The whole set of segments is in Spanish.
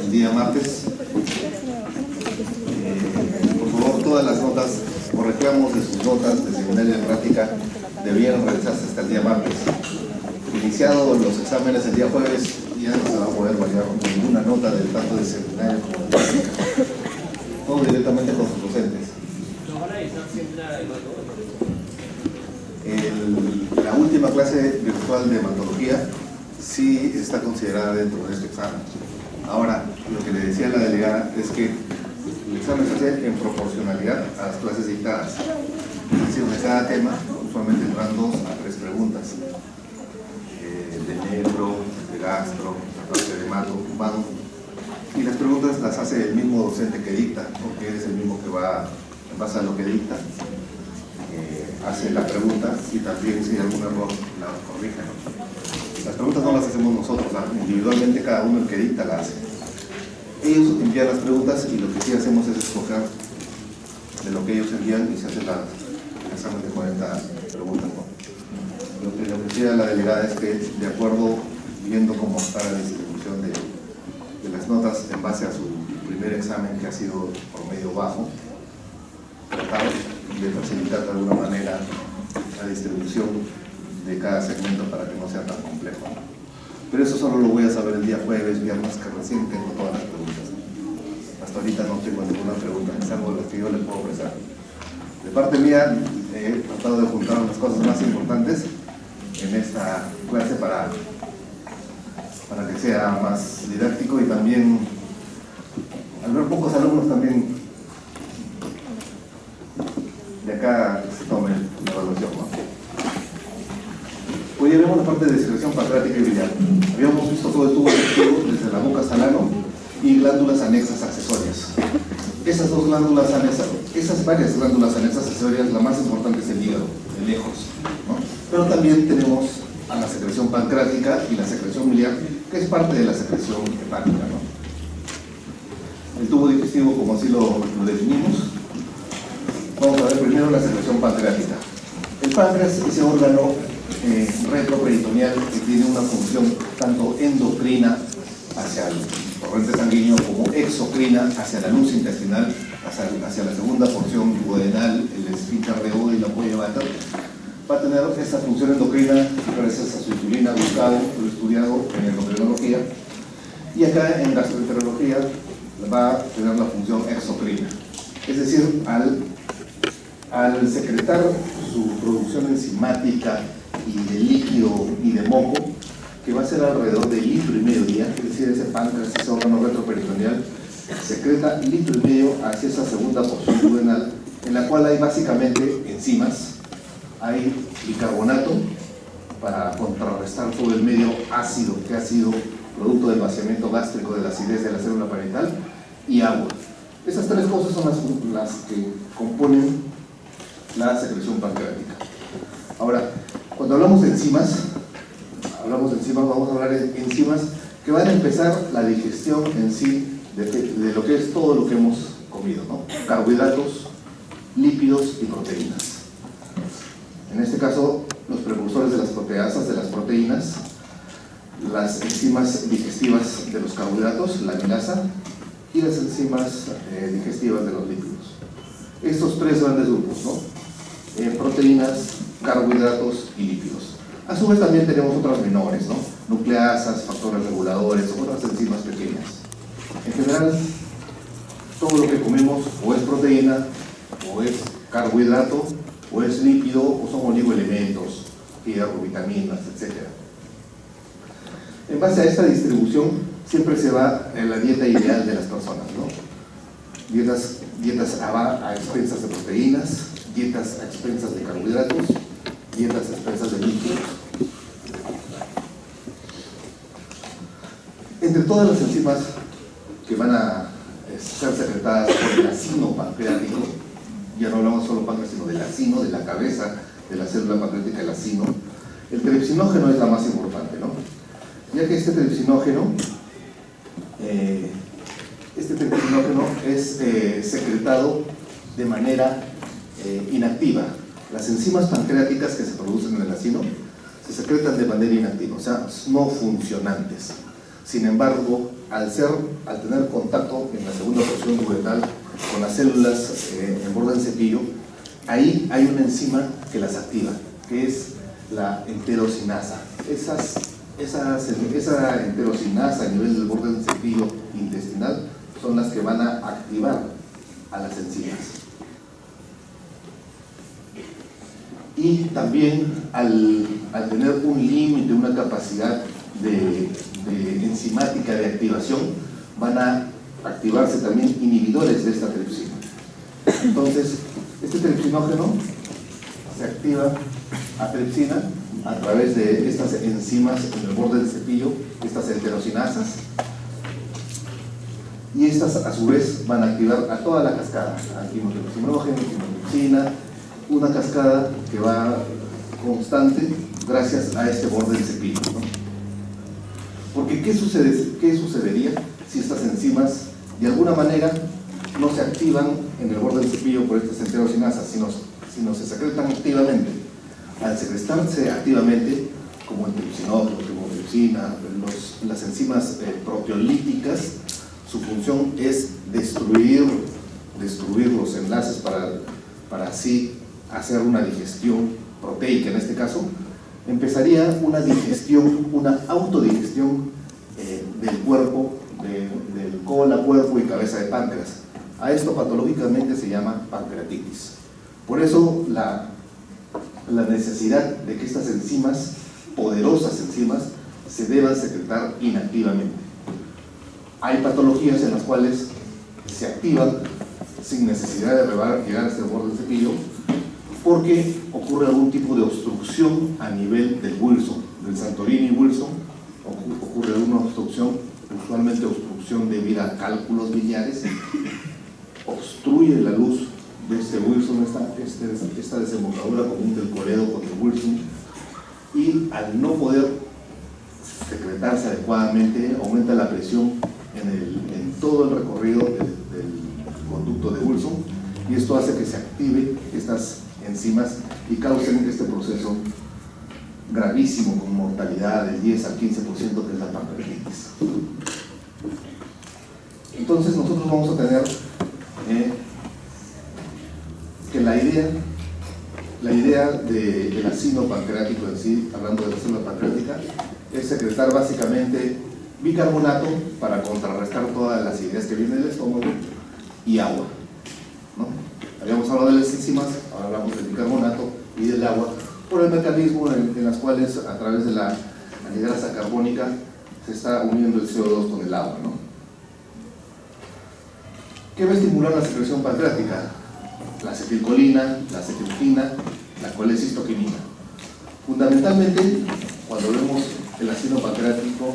el día martes. Por favor, todas las notas o reclamos de sus notas de seminario de práctica debieron realizarse hasta el día martes. Iniciado los exámenes el día jueves, ya no se va a poder variar ninguna nota del tanto de seminario como de práctica. Todo directamente con sus docentes. La última clase virtual de hematología sí está considerada dentro de este examen. Ahora, lo que le decía a la delegada es que el examen se hace en proporcionalidad a las clases dictadas. Es decir, de cada tema, usualmente tendrán 2 a 3 preguntas. De neuro, de gastro, la parte de hemato, humano. Y las preguntas las hace el mismo docente que dicta, porque él es el mismo que va, en base a lo que dicta, hace la pregunta y también si hay algún error la corrige, ¿no? Las preguntas no las hacemos nosotros, ¿no? Individualmente cada uno el que dicta la hace. Ellos envían las preguntas y lo que sí hacemos es escoger de lo que ellos envían y se hace el examen de 40 preguntas, ¿no? Lo que decía la delegada es que, de acuerdo, viendo cómo está la distribución de las notas en base a su primer examen, que ha sido por medio bajo, tratar de facilitar de alguna manera la distribución de cada segmento para que no sea tan complejo. Pero eso solo lo voy a saber el día jueves, viernes, que recién tengo todas las preguntas. Hasta ahorita no tengo ninguna pregunta, es algo de lo que yo le puedo ofrecer. De parte mía, he tratado de juntar las cosas más importantes en esta clase para que sea más didáctico y también, al ver pocos alumnos también, de acá se tome la evaluación, ¿no? Hoy ya vemos la parte de secreción pancreática y biliar. Habíamos visto todo el tubo digestivo desde la boca hasta el ano y glándulas anexas accesorias. Esas dos glándulas anexas, esas varias glándulas anexas accesorias, la más importante es el hígado, de lejos, ¿no? Pero también tenemos a la secreción pancreática y la secreción biliar, que es parte de la secreción hepática, ¿no? El tubo digestivo, como así lo definimos. Vamos a ver primero la secreción pancreática. El páncreas es ese órgano retroperitoneal que tiene una función tanto endocrina hacia el torrente sanguíneo como exocrina hacia la luz intestinal, hacia la segunda porción duodenal, el esfínter de Oddi y la polla váter. Va a tener esa función endocrina gracias a su insulina, buscado, lo estudiado en endocrinología, y acá en gastroenterología va a tener la función exocrina, es decir, al secretar su producción enzimática y de líquido y de moco, que va a ser alrededor de 1,5 litros día, es decir, ese páncreas, ese órgano retroperitoneal, secreta 1,5 litros hacia esa segunda porción duodenal, en la cual hay básicamente enzimas, hay bicarbonato para contrarrestar todo el medio ácido que ha sido producto del vaciamiento gástrico de la acidez de la célula parietal, y agua. Esas 3 cosas son las que componen la secreción pancreática. Ahora, cuando hablamos de enzimas, vamos a hablar de enzimas que van a empezar la digestión en sí de lo que es todo lo que hemos comido, ¿no? Carbohidratos, lípidos y proteínas. En este caso, los precursores de las proteasas, de las proteínas, las enzimas digestivas de los carbohidratos, la amilasa, y las enzimas digestivas de los lípidos. Estos 3 grandes grupos, ¿no? Proteínas, carbohidratos y lípidos. A su vez también tenemos otras menores, ¿no? Nucleasas, factores reguladores, otras enzimas pequeñas. En general, todo lo que comemos o es proteína, o es carbohidrato, o es lípido, o son oligoelementos, hierro, vitaminas, etc. En base a esta distribución, siempre se va en la dieta ideal de las personas, ¿no? Dietas a expensas de proteínas, dietas a expensas de carbohidratos, dietas a expensas de lípidos. Entre todas las enzimas que van a ser secretadas por el acino pancreático, ya no hablamos solo páncreas, sino del acino, de la cabeza de la célula pancreática, el acino, el tripsinógeno es la más importante, ¿no? Ya que este tripsinógeno es secretado de manera inactiva. Las enzimas pancreáticas que se producen en el acino se secretan de manera inactiva, o sea, no funcionantes. Sin embargo, al tener contacto en la segunda porción duodenal con las células en borde del cepillo, ahí hay una enzima que las activa, que es la enterocinasa. Esa enterocinasa a nivel del borde del cepillo intestinal son las que van a activar a las enzimas. Y también al tener un límite, una capacidad de enzimática de activación, van a activarse también inhibidores de esta tripsina. Entonces, este tripsinógeno se activa a tripsina a través de estas enzimas en el borde del cepillo, estas enterocinasas, y estas a su vez van a activar a toda la cascada, al quimotripsinógeno, quimotripsina, una cascada que va constante gracias a este borde del cepillo, ¿no? Porque ¿qué sucedería si estas enzimas de alguna manera no se activan en el borde del cepillo por estas enterocinasas, sino se secretan activamente? Al secretarse activamente, como el tripsinógeno, quimotripsina, las enzimas proteolíticas, su función es destruir los enlaces para así hacer una digestión proteica. En este caso, empezaría una digestión, una autodigestión del cuerpo, del cola, cuerpo y cabeza de páncreas. A esto patológicamente se llama pancreatitis. Por eso la necesidad de que estas enzimas, poderosas enzimas, se deban secretar inactivamente. Hay patologías en las cuales se activan sin necesidad de llegar hasta el borde del cepillo, porque ocurre algún tipo de obstrucción a nivel del Wilson, del Santorini-Wilson. Ocurre alguna obstrucción, usualmente obstrucción debido a cálculos biliares, obstruye la luz de este Wilson, esta desembocadura común del coledo con el Wilson, y al no poder secretarse adecuadamente, aumenta la presión en todo el recorrido del conducto de Wilson, y esto hace que se active estas enzimas y causen este proceso gravísimo con mortalidad del 10 al 15%, que es la pancreatitis. Entonces nosotros vamos a tener que la idea del acino pancreático en sí, hablando de la célula pancreática, es secretar básicamente bicarbonato para contrarrestar todas las acidez que viene del estómago y agua, ¿no? Habíamos hablado de las enzimas, ahora hablamos del bicarbonato y del agua, por el mecanismo en las cuales a través de la anhidrasa carbónica se está uniendo el CO2 con el agua, ¿no? ¿Qué va a estimular la secreción pancreática? La acetilcolina, la acetilquina, la colecistoquinina. Fundamentalmente, cuando vemos el acino pancreático,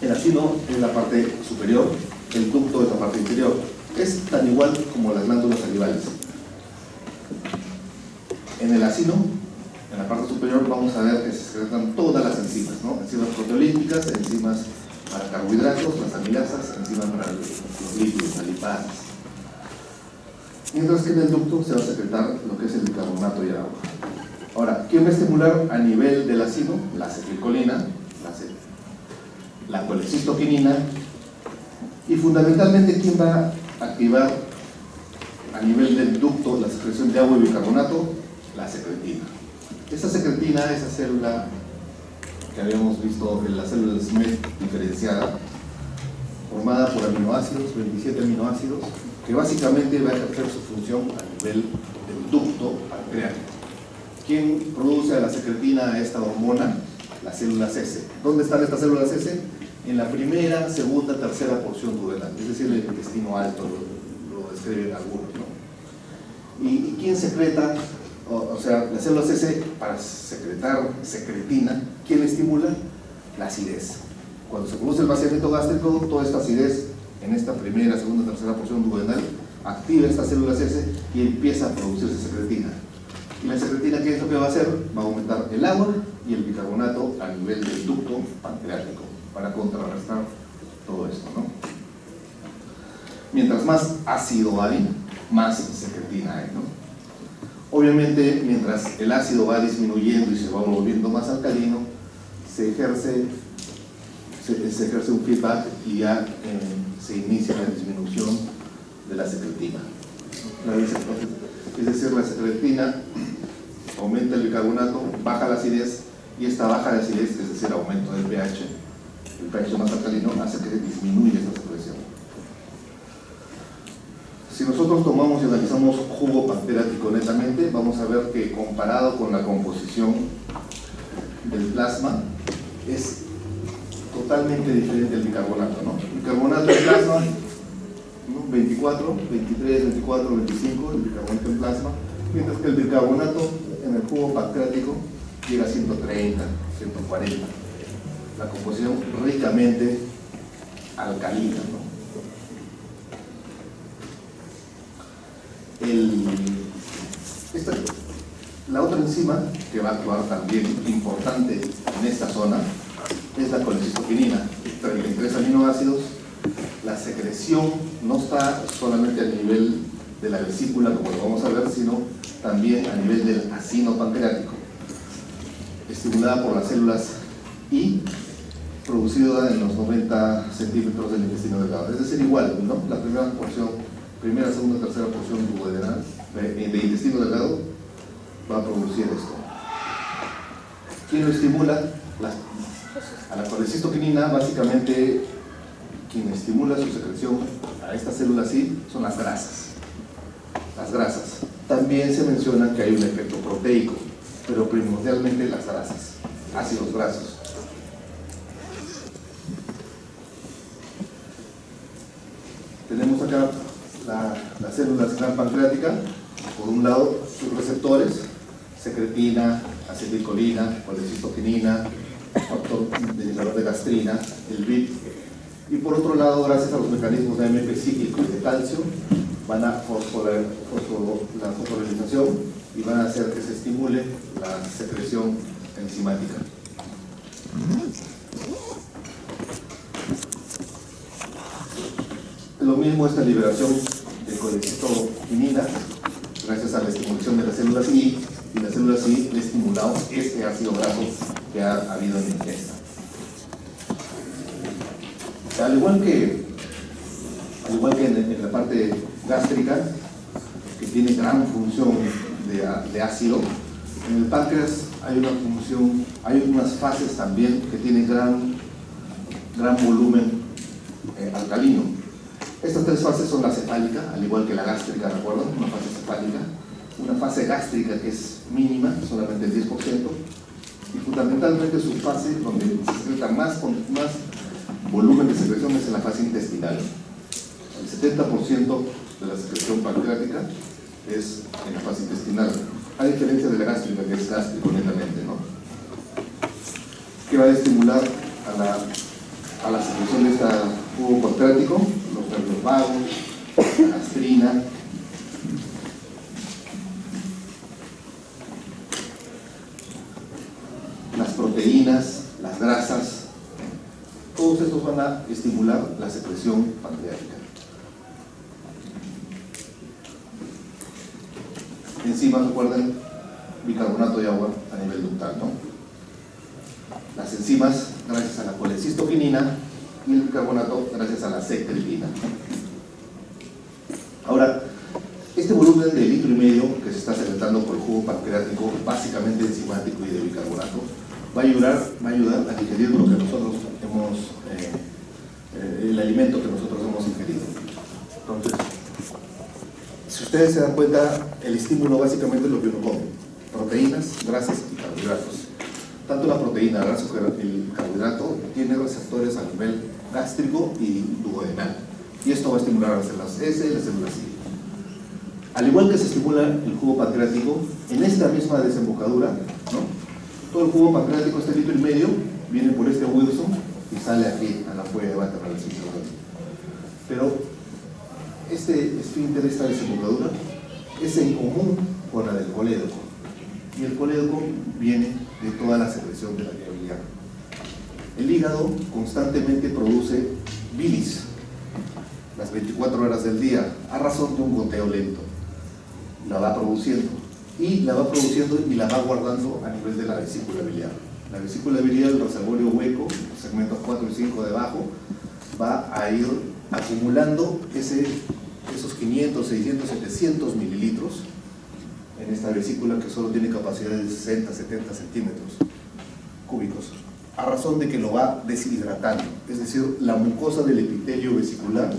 el acino es la parte superior, el ducto es la parte inferior. Es tan igual como las glándulas salivales. En el acino, en la parte superior, vamos a ver que se secretan todas las enzimas, ¿no? Enzimas proteolíticas, enzimas para carbohidratos, las amilasas, enzimas para los lípidos, las lipadas. Mientras que en el ducto se va a secretar lo que es el bicarbonato y el agua. Ahora, ¿quién va a estimular a nivel del acino? La acetilcolina, la colecistoquinina, y fundamentalmente, ¿quién va a activar a nivel del ducto la secreción de agua y bicarbonato? La secretina. Esa secretina, esa célula que habíamos visto en la célula de Smith diferenciada, formada por aminoácidos, 27 aminoácidos, que básicamente va a ejercer su función a nivel del ducto pancreático. ¿Quién produce a la secretina, a esta hormona? Las células S. ¿Dónde están estas células S? En la primera, segunda, tercera porción duodenal, es decir, el intestino alto, lo describen algunos, ¿no? ¿Y quién secreta? O sea, las células S, para secretar secretina, ¿quién estimula? La acidez. Cuando se produce el vaciamiento gástrico, toda esta acidez en esta primera, segunda, tercera porción duodenal activa estas células S y empieza a producirse secretina. Y la secretina, ¿qué es lo que va a hacer? Va a aumentar el agua y el bicarbonato a nivel del ducto pancreático para contrarrestar todo esto, ¿no? Mientras más ácido hay, más secretina hay, ¿no? Obviamente, mientras el ácido va disminuyendo y se va volviendo más alcalino, se se ejerce un feedback y ya se inicia la disminución de la secretina. Es decir, la secretina aumenta el bicarbonato, baja la acidez, y esta baja de acidez, es decir, aumento del pH, el pH más alcalino, hace que disminuya esta secreción. Si nosotros tomamos y analizamos jugo pancreático netamente, vamos a ver que comparado con la composición del plasma, es totalmente diferente el bicarbonato, ¿no? El bicarbonato en plasma, ¿no? 24, 23, 24, 25, el bicarbonato en plasma, mientras que el bicarbonato en el jugo pancreático llega a 130, 140. La composición ricamente alcalina, ¿no? La otra enzima que va a actuar también importante en esta zona es la colecistoquinina. 33 aminoácidos. La secreción no está solamente a nivel de la vesícula, como lo vamos a ver, sino también a nivel del acino pancreático, estimulada por las células y producida en los 90 centímetros del intestino delgado. Es decir, igual, ¿no? La primera porción, primera, segunda, tercera porción duodenal de intestino delgado va a producir esto. ¿Quién lo estimula? A la colecistoquinina, básicamente, quien estimula su secreción a estas células sí son las grasas. Las grasas. También se menciona que hay un efecto proteico, pero primordialmente las grasas, ácidos grasos. Tenemos acá las células gran pancreática, por un lado sus receptores, secretina, acetilcolina, colecistoquinina, factor inhibidor de gastrina, el BIP, y por otro lado, gracias a los mecanismos de AMP cíclico y de calcio, van a fosforilar la fosforilización y van a hacer que se estimule la secreción enzimática. Lo mismo esta liberación de colecistoquinina, gracias a la estimulación de las células I, y las células I han estimulado este ácido graso que ha habido en la ingesta. Al igual que en la parte gástrica, que tiene gran función de ácido, en el páncreas hay una función, hay unas fases también que tienen gran volumen alcalino. Estas tres fases son la cefálica, al igual que la gástrica, ¿recuerdan? Una fase cefálica, una fase gástrica que es mínima, solamente el 10%, y fundamentalmente su fase donde se secreta más volumen de secreción es en la fase intestinal. El 70% de la secreción pancreática es en la fase intestinal, a diferencia de la gástrica, que es gástrico netamente, ¿no? Que va a estimular a la secreción de este jugo pancreático, los nervios vagos, la gastrina, las proteínas, las grasas. Todos estos van a estimular la secreción pancreática. Enzimas, recuerden, bicarbonato de agua a nivel ductal, ¿no? Las enzimas, gracias a la colecistoquinina, y el bicarbonato, gracias a la secretina. Ahora, este volumen de 1,5 litros que se está secretando por el jugo pancreático, básicamente enzimático y de bicarbonato, va a ayudar a digerir lo que nosotros el alimento que nosotros hemos ingerido. Entonces, si ustedes se dan cuenta, el estímulo básicamente es lo que uno come: proteínas, grasas y carbohidratos. Tanto la proteína, el graso y el carbohidrato tiene receptores a nivel gástrico y duodenal, y esto va a estimular a las células S y las células I. Al igual que se estimula el jugo pancreático, en esta misma desembocadura, ¿no? Todo el jugo pancreático, este 1,5 litros, viene por este Wilson y sale aquí a la fuga de bata para el sistema. Pero este esfínter, esta desembocadura, es en común con la del colédoco, y el colédoco viene de toda la secreción de la vía biliar. El hígado constantemente produce bilis las 24 horas del día, a razón de un goteo lento. La va produciendo y la va guardando a nivel de la vesícula biliar. La vesícula biliar, el reservorio hueco, los segmentos 4 y 5 debajo, va a ir acumulando esos 500, 600, 700 mililitros en esta vesícula que solo tiene capacidad de 60, 70 centímetros cúbicos, a razón de que lo va deshidratando, es decir, la mucosa del epitelio vesicular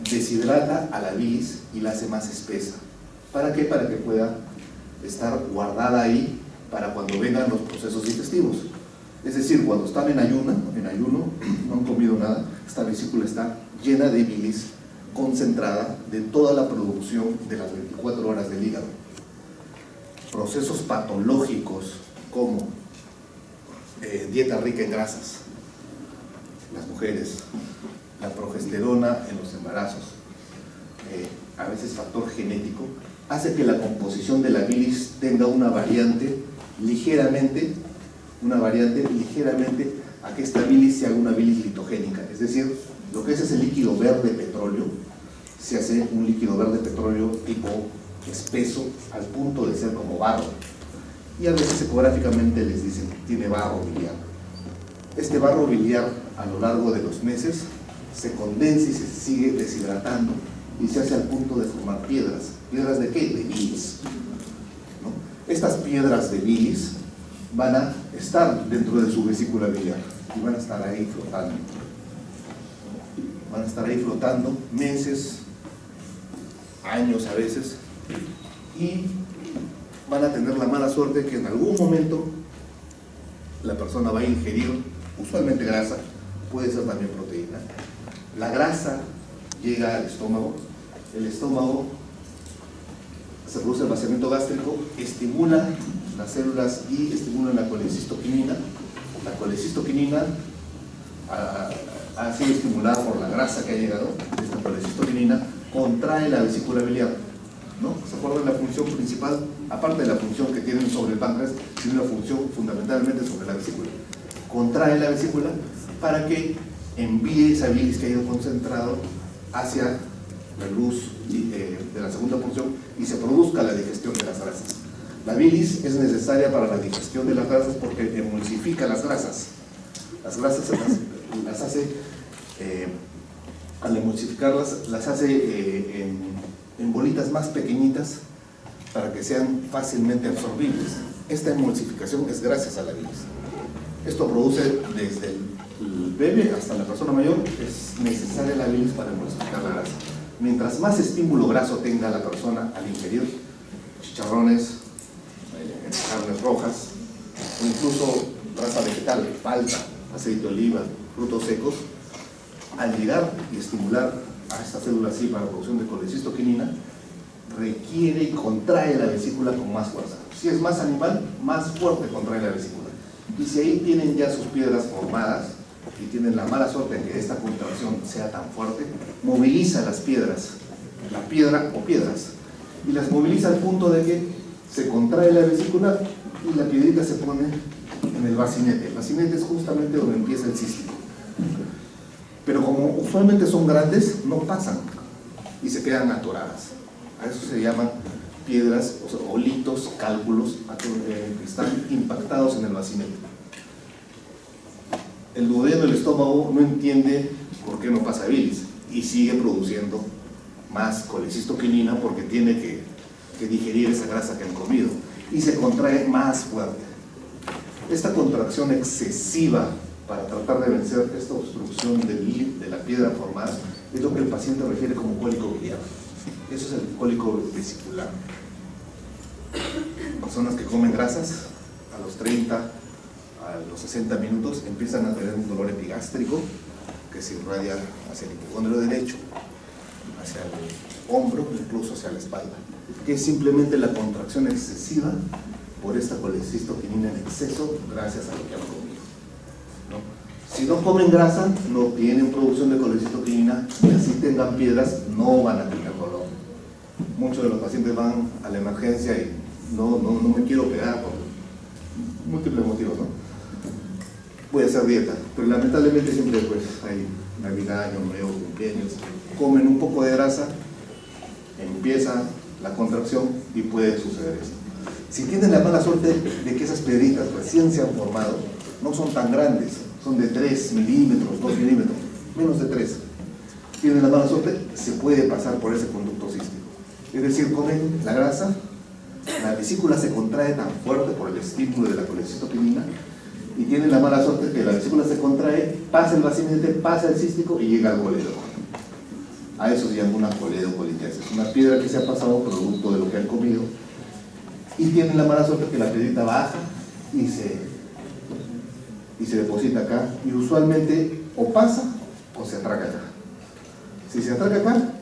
deshidrata a la bilis y la hace más espesa. ¿Para qué? Para que pueda estar guardada ahí para cuando vengan los procesos digestivos. Es decir, cuando están en ayuno, no han comido nada, esta vesícula está llena de bilis concentrada de toda la producción de las 24 horas del hígado. Procesos patológicos como dieta rica en grasas, las mujeres, la progesterona en los embarazos, a veces factor genético, hace que la composición de la bilis tenga una variante ligeramente a que esta bilis se haga una bilis litogénica, es decir, lo que es ese líquido verde petróleo, se hace un líquido verde petróleo tipo espeso al punto de ser como barro, y a veces ecográficamente les dicen tiene barro biliar. Este barro biliar a lo largo de los meses se condensa y se sigue deshidratando y se hace al punto de formar piedras. ¿Piedras de qué? De bilis, ¿no? Estas piedras de bilis van a estar dentro de su vesícula biliar y van a estar ahí flotando. Van a estar ahí flotando meses, años a veces, y van a tener la mala suerte que en algún momento la persona va a ingerir, usualmente grasa, puede ser también proteína. La grasa llega al estómago, el estómago se produce el vaciamiento gástrico, estimula las células y estimula la colecistoquinina. La colecistoquinina, ha sido estimulada por la grasa que ha llegado, esta colecistoquinina contrae la vesícula biliar, ¿no? ¿Se acuerdan la función principal? Aparte de la función que tienen sobre el páncreas, tiene una función fundamentalmente sobre la vesícula. Contrae la vesícula para que envíe esa bilis que ha ido concentrado hacia la luz de la segunda función y se produzca la digestión de las grasas. La bilis es necesaria para la digestión de las grasas porque emulsifica las grasas. Las grasas las hace, al emulsificarlas, las hace en bolitas más pequeñitas para que sean fácilmente absorbibles. Esta emulsificación es gracias a la bilis. Esto produce desde el bebé hasta la persona mayor, es necesaria la bilis para emulsificar la grasa. Mientras más estímulo graso tenga la persona al ingerir chicharrones, carnes rojas, o incluso grasa vegetal, palta, aceite de oliva, frutos secos, al llegar y estimular a esta célula así para la producción de colecistoquinina, requiere y contrae la vesícula con más fuerza. Si es más animal, más fuerte contrae la vesícula. Y si ahí tienen ya sus piedras formadas y tienen la mala suerte de que esta contracción sea tan fuerte, moviliza las piedras, la piedra o piedras, y las moviliza al punto de que se contrae la vesícula y la piedrita se pone en el bacinete. El bacinete es justamente donde empieza el cístico. Pero como usualmente son grandes, no pasan y se quedan atoradas. A eso se llaman piedras, o sea, olitos, cálculos que están impactados en el bacinete. El duodeno del estómago no entiende por qué no pasa bilis y sigue produciendo más colecistoquinina porque tiene que digerir esa grasa que han comido y se contrae más fuerte. Esta contracción excesiva para tratar de vencer esta obstrucción de la piedra formada es lo que el paciente refiere como cólico biliar. Eso es el cólico vesicular. Personas que comen grasas a los 30, a los 60 minutos empiezan a tener un dolor epigástrico que se irradia hacia el hipocondrio derecho, hacia el hombro, incluso hacia la espalda, que es simplemente la contracción excesiva por esta colecistoquinina en exceso gracias a lo que han comido, ¿no? Si no comen grasa, no tienen producción de colecistoquinina y así tengan piedras, no van a tener dolor. Muchos de los pacientes van a la emergencia y no me quiero pegar por múltiples motivos, ¿no? Voy a hacer dieta, pero lamentablemente siempre pues hay Navidad, Año Nuevo, cumpleaños, comen un poco de grasa, empieza la contracción y puede suceder esto. Si tienen la mala suerte de que esas piedritas recién se han formado, no son tan grandes, son de 3 milímetros, 2 milímetros, menos de 3. Tienen la mala suerte, se puede pasar por ese conducto cístico. Es decir, comen la grasa, la vesícula se contrae tan fuerte por el estímulo de la colecistopinina y tienen la mala suerte que la vesícula se contrae, pasa el vacío, pasa el cístico y llega al colédoco. A eso se llama una coledocolitiasis, una piedra que se ha pasado producto de lo que han comido, y tienen la mala suerte que la piedrita baja y se deposita acá, y usualmente o pasa o se atraca acá. Si se atraca acá,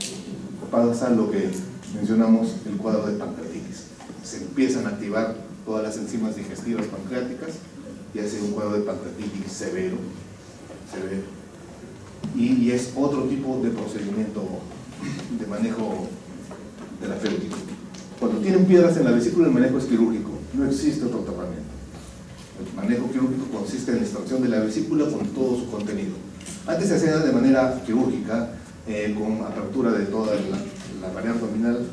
pasa lo que mencionamos, el cuadro de pancreatitis. Se empiezan a activar todas las enzimas digestivas pancreáticas y hace un cuadro de pancreatitis severo. Y es otro tipo de procedimiento de manejo terapéutico. Cuando tienen piedras en la vesícula, el manejo es quirúrgico, no existe otro tratamiento. El manejo quirúrgico consiste en la extracción de la vesícula con todo su contenido. Antes se hacía de manera quirúrgica, con apertura de toda la pared abdominal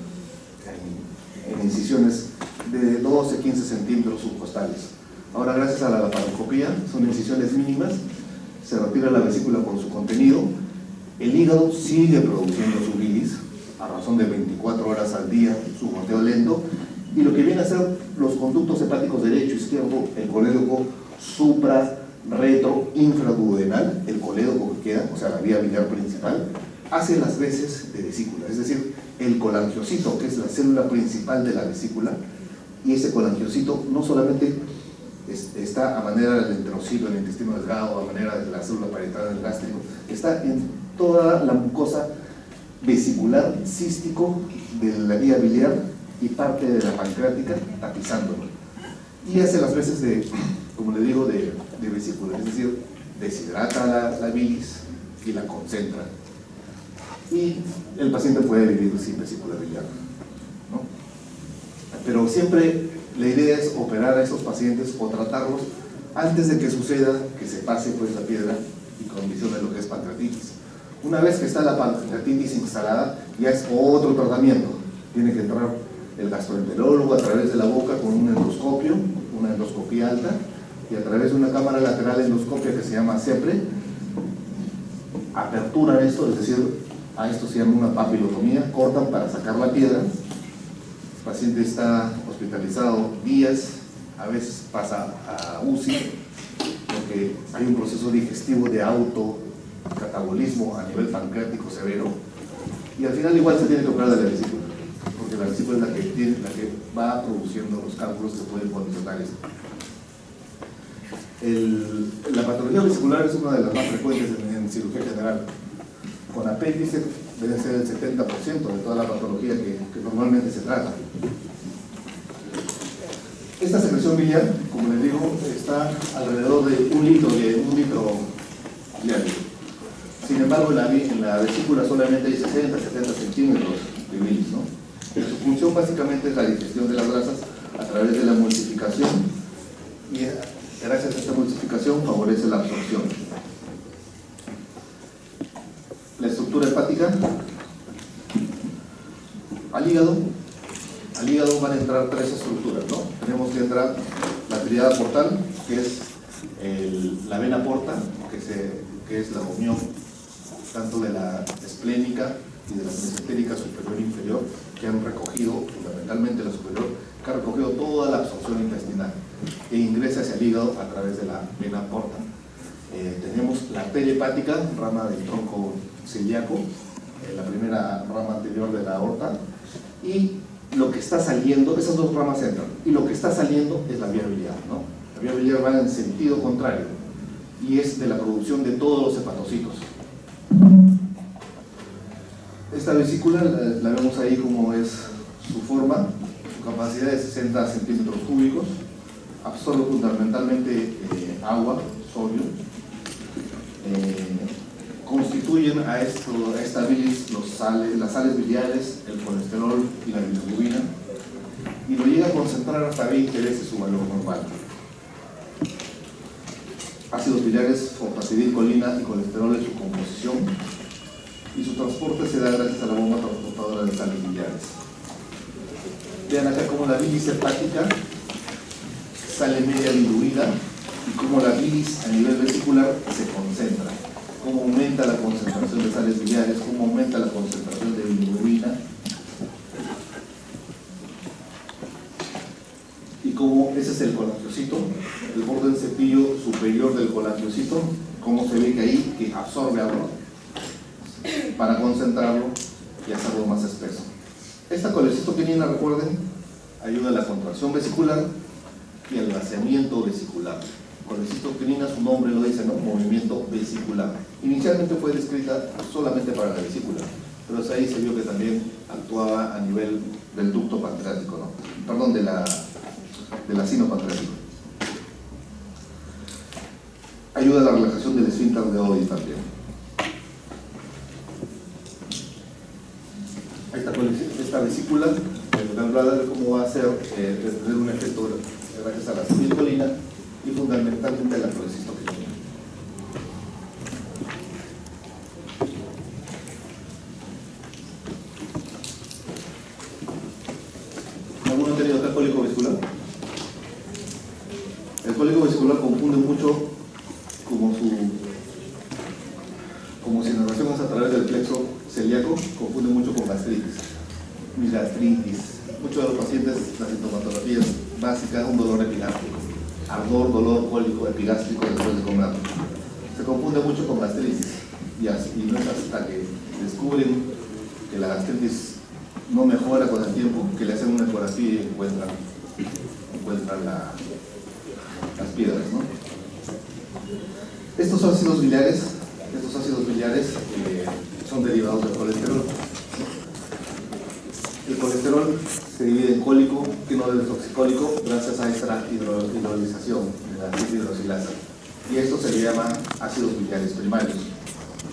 en incisiones de 12-15 centímetros subcostales. Ahora, gracias a la laparoscopía, son incisiones mínimas, se retira la vesícula con su contenido, el hígado sigue produciendo su bilis a razón de 24 horas al día, su goteo lento, y lo que viene a ser los conductos hepáticos derecho, izquierdo, el colédoco supra, retro, infraduodenal, el colédoco que queda, o sea la vía biliar principal, hace las veces de vesícula, es decir, el colangiocito, que es la célula principal de la vesícula, y ese colangiocito no solamente está a manera del enterocito, el intestino delgado, a manera de la célula parietal del gástrico, está en toda la mucosa vesicular cístico de la vía biliar y parte de la pancreática, tapizándolo. Y hace las veces de, como le digo, de vesícula, es decir, deshidrata la bilis y la concentra. Y el paciente puede vivir sin vesícula biliar, ¿no? Pero siempre la idea es operar a estos pacientes o tratarlos antes de que suceda que se pase pues la piedra y condicione lo que es pancreatitis. Una vez que está la pancreatitis instalada, ya es otro tratamiento. Tiene que entrar el gastroenterólogo a través de la boca con un endoscopio, una endoscopía alta, y a través de una cámara lateral endoscopia que se llama CEPRE, aperturan esto, es decir, a esto se llama una papilotomía, cortan para sacar la piedra. El paciente está hospitalizado días, a veces pasa a UCI, porque hay un proceso digestivo de autocatabolismo a nivel pancreático severo, y al final igual se tiene que operar de la vesícula, porque la vesícula es la que va produciendo los cálculos que pueden condicionar esto. La patología vesicular es una de las más frecuentes en cirugía general. Con apéndice debe ser el 70% de toda la patología que normalmente se trata. Esta secreción biliar, como les digo, está alrededor de un litro diario. Sin embargo, en la vesícula solamente hay 60-70 centímetros de bilis, ¿no? Su función básicamente es la digestión de las grasas a través de la emulsificación, y gracias a esta emulsificación favorece la absorción. La estructura hepática, al hígado van a entrar tres estructuras, ¿no? Tenemos que entrar la triada portal, que es la vena porta, que es la unión tanto de la esplénica y de la mesentérica superior e inferior, que han recogido, fundamentalmente la superior, que ha recogido toda la absorción intestinal e ingresa hacia el hígado a través de la vena porta. Tenemos la arteria hepática, rama del tronco celíaco, la primera rama anterior de la aorta, y lo que está saliendo, esas dos ramas entran, y lo que está saliendo es la vía biliar, ¿no? La vía biliar va en sentido contrario, y es de la producción de todos los hepatocitos. Esta vesícula la vemos ahí como es su forma, su capacidad de 60 centímetros cúbicos, absorbe fundamentalmente agua, sodio, constituyen a esta bilis las sales biliares, el colesterol y la bilirrubina, y lo llega a concentrar hasta 20 veces su valor normal. Ácidos biliares, fosfatidilcolina y colesterol en su composición, y su transporte se da gracias a la bomba transportadora de sales biliares. Vean acá como la bilis hepática sale media diluida y cómo la bilis a nivel vesicular se concentra, cómo aumenta la concentración de sales biliares, cómo aumenta la concentración de bilirrubina y cómo ese es el colangiocito, el borde del cepillo superior del colangiocito, cómo se ve que ahí que absorbe agua para concentrarlo y hacerlo más espeso. Esta colecitoquinina, recuerden, ayuda a la contracción vesicular y al vaciamiento vesicular. Colecitoquinina, su nombre lo dice, ¿no? Movimiento vesicular. Inicialmente fue descrita solamente para la vesícula, pero ahí se vio que también actuaba a nivel del ducto pancreático, ¿no? Perdón, del acino pancreático. Ayuda a la relajación del esfínter de Oddi también. Esta vesícula va a ver cómo va a hacer tener un efecto gracias a la acetilcolina y fundamentalmente a la colecitoquinina. ¿Alguno ha tenido acá cólico vesicular? El cólico vesicular confunde mucho como si la relación es a través del plexo celíaco, confunde mucho con gastritis. Mi gastritis. Muchos de los pacientes, la sintomatología básica, un dolor epigástrico, ardor, dolor cólico epigástrico después de comer. Se confunde mucho con gastritis y no es hasta que descubren que la gastritis no mejora con el tiempo que le hacen una ecografía y encuentran las piedras, ¿no? Estos ácidos biliares son derivados del colesterol. El colesterol se divide en cólico y no desoxicólico gracias a esta hidrolización de la hidroxilasa. Y esto se le llama ácidos biliares primarios,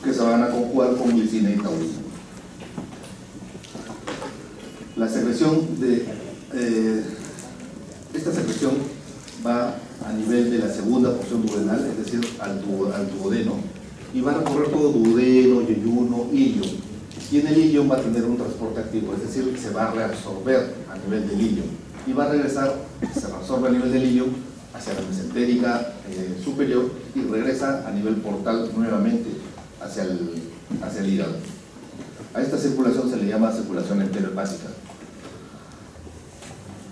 que se van a conjugar con glicina y taurina. La secreción de esta secreción va a nivel de la segunda porción duodenal, es decir, al duodeno, y va a recorrer todo duodeno, yeyuno, ilio. Y en el ilio va a tener un transporte activo, es decir, se va a reabsorber a nivel del ilio y va a regresar, se reabsorbe a nivel del ilio hacia la mesentérica superior y regresa a nivel portal nuevamente hacia el hígado. A esta circulación se le llama circulación enterohepática.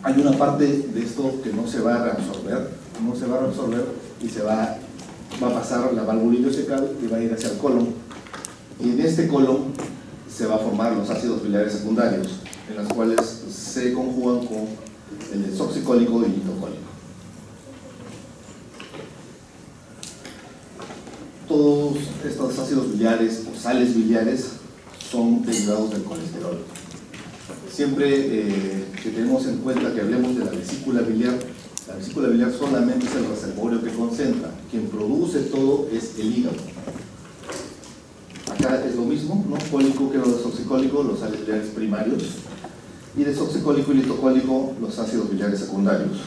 Hay una parte de esto que no se va a reabsorber y se va a pasar la válvula ileocecal y va a ir hacia el colon. Y en este colon se va a formar los ácidos biliares secundarios, en los cuales se conjugan con el desoxicólico y litocólico. Todos estos ácidos biliares o sales biliares son derivados del colesterol. Siempre que tenemos en cuenta que hablemos de la vesícula biliar solamente es el reservorio que concentra. Quien produce todo es el hígado. Acá es lo mismo, ¿no? Cólico que lo desoxicólico, los sales biliares primarios, y desoxicólico y litocólico, los ácidos biliares secundarios,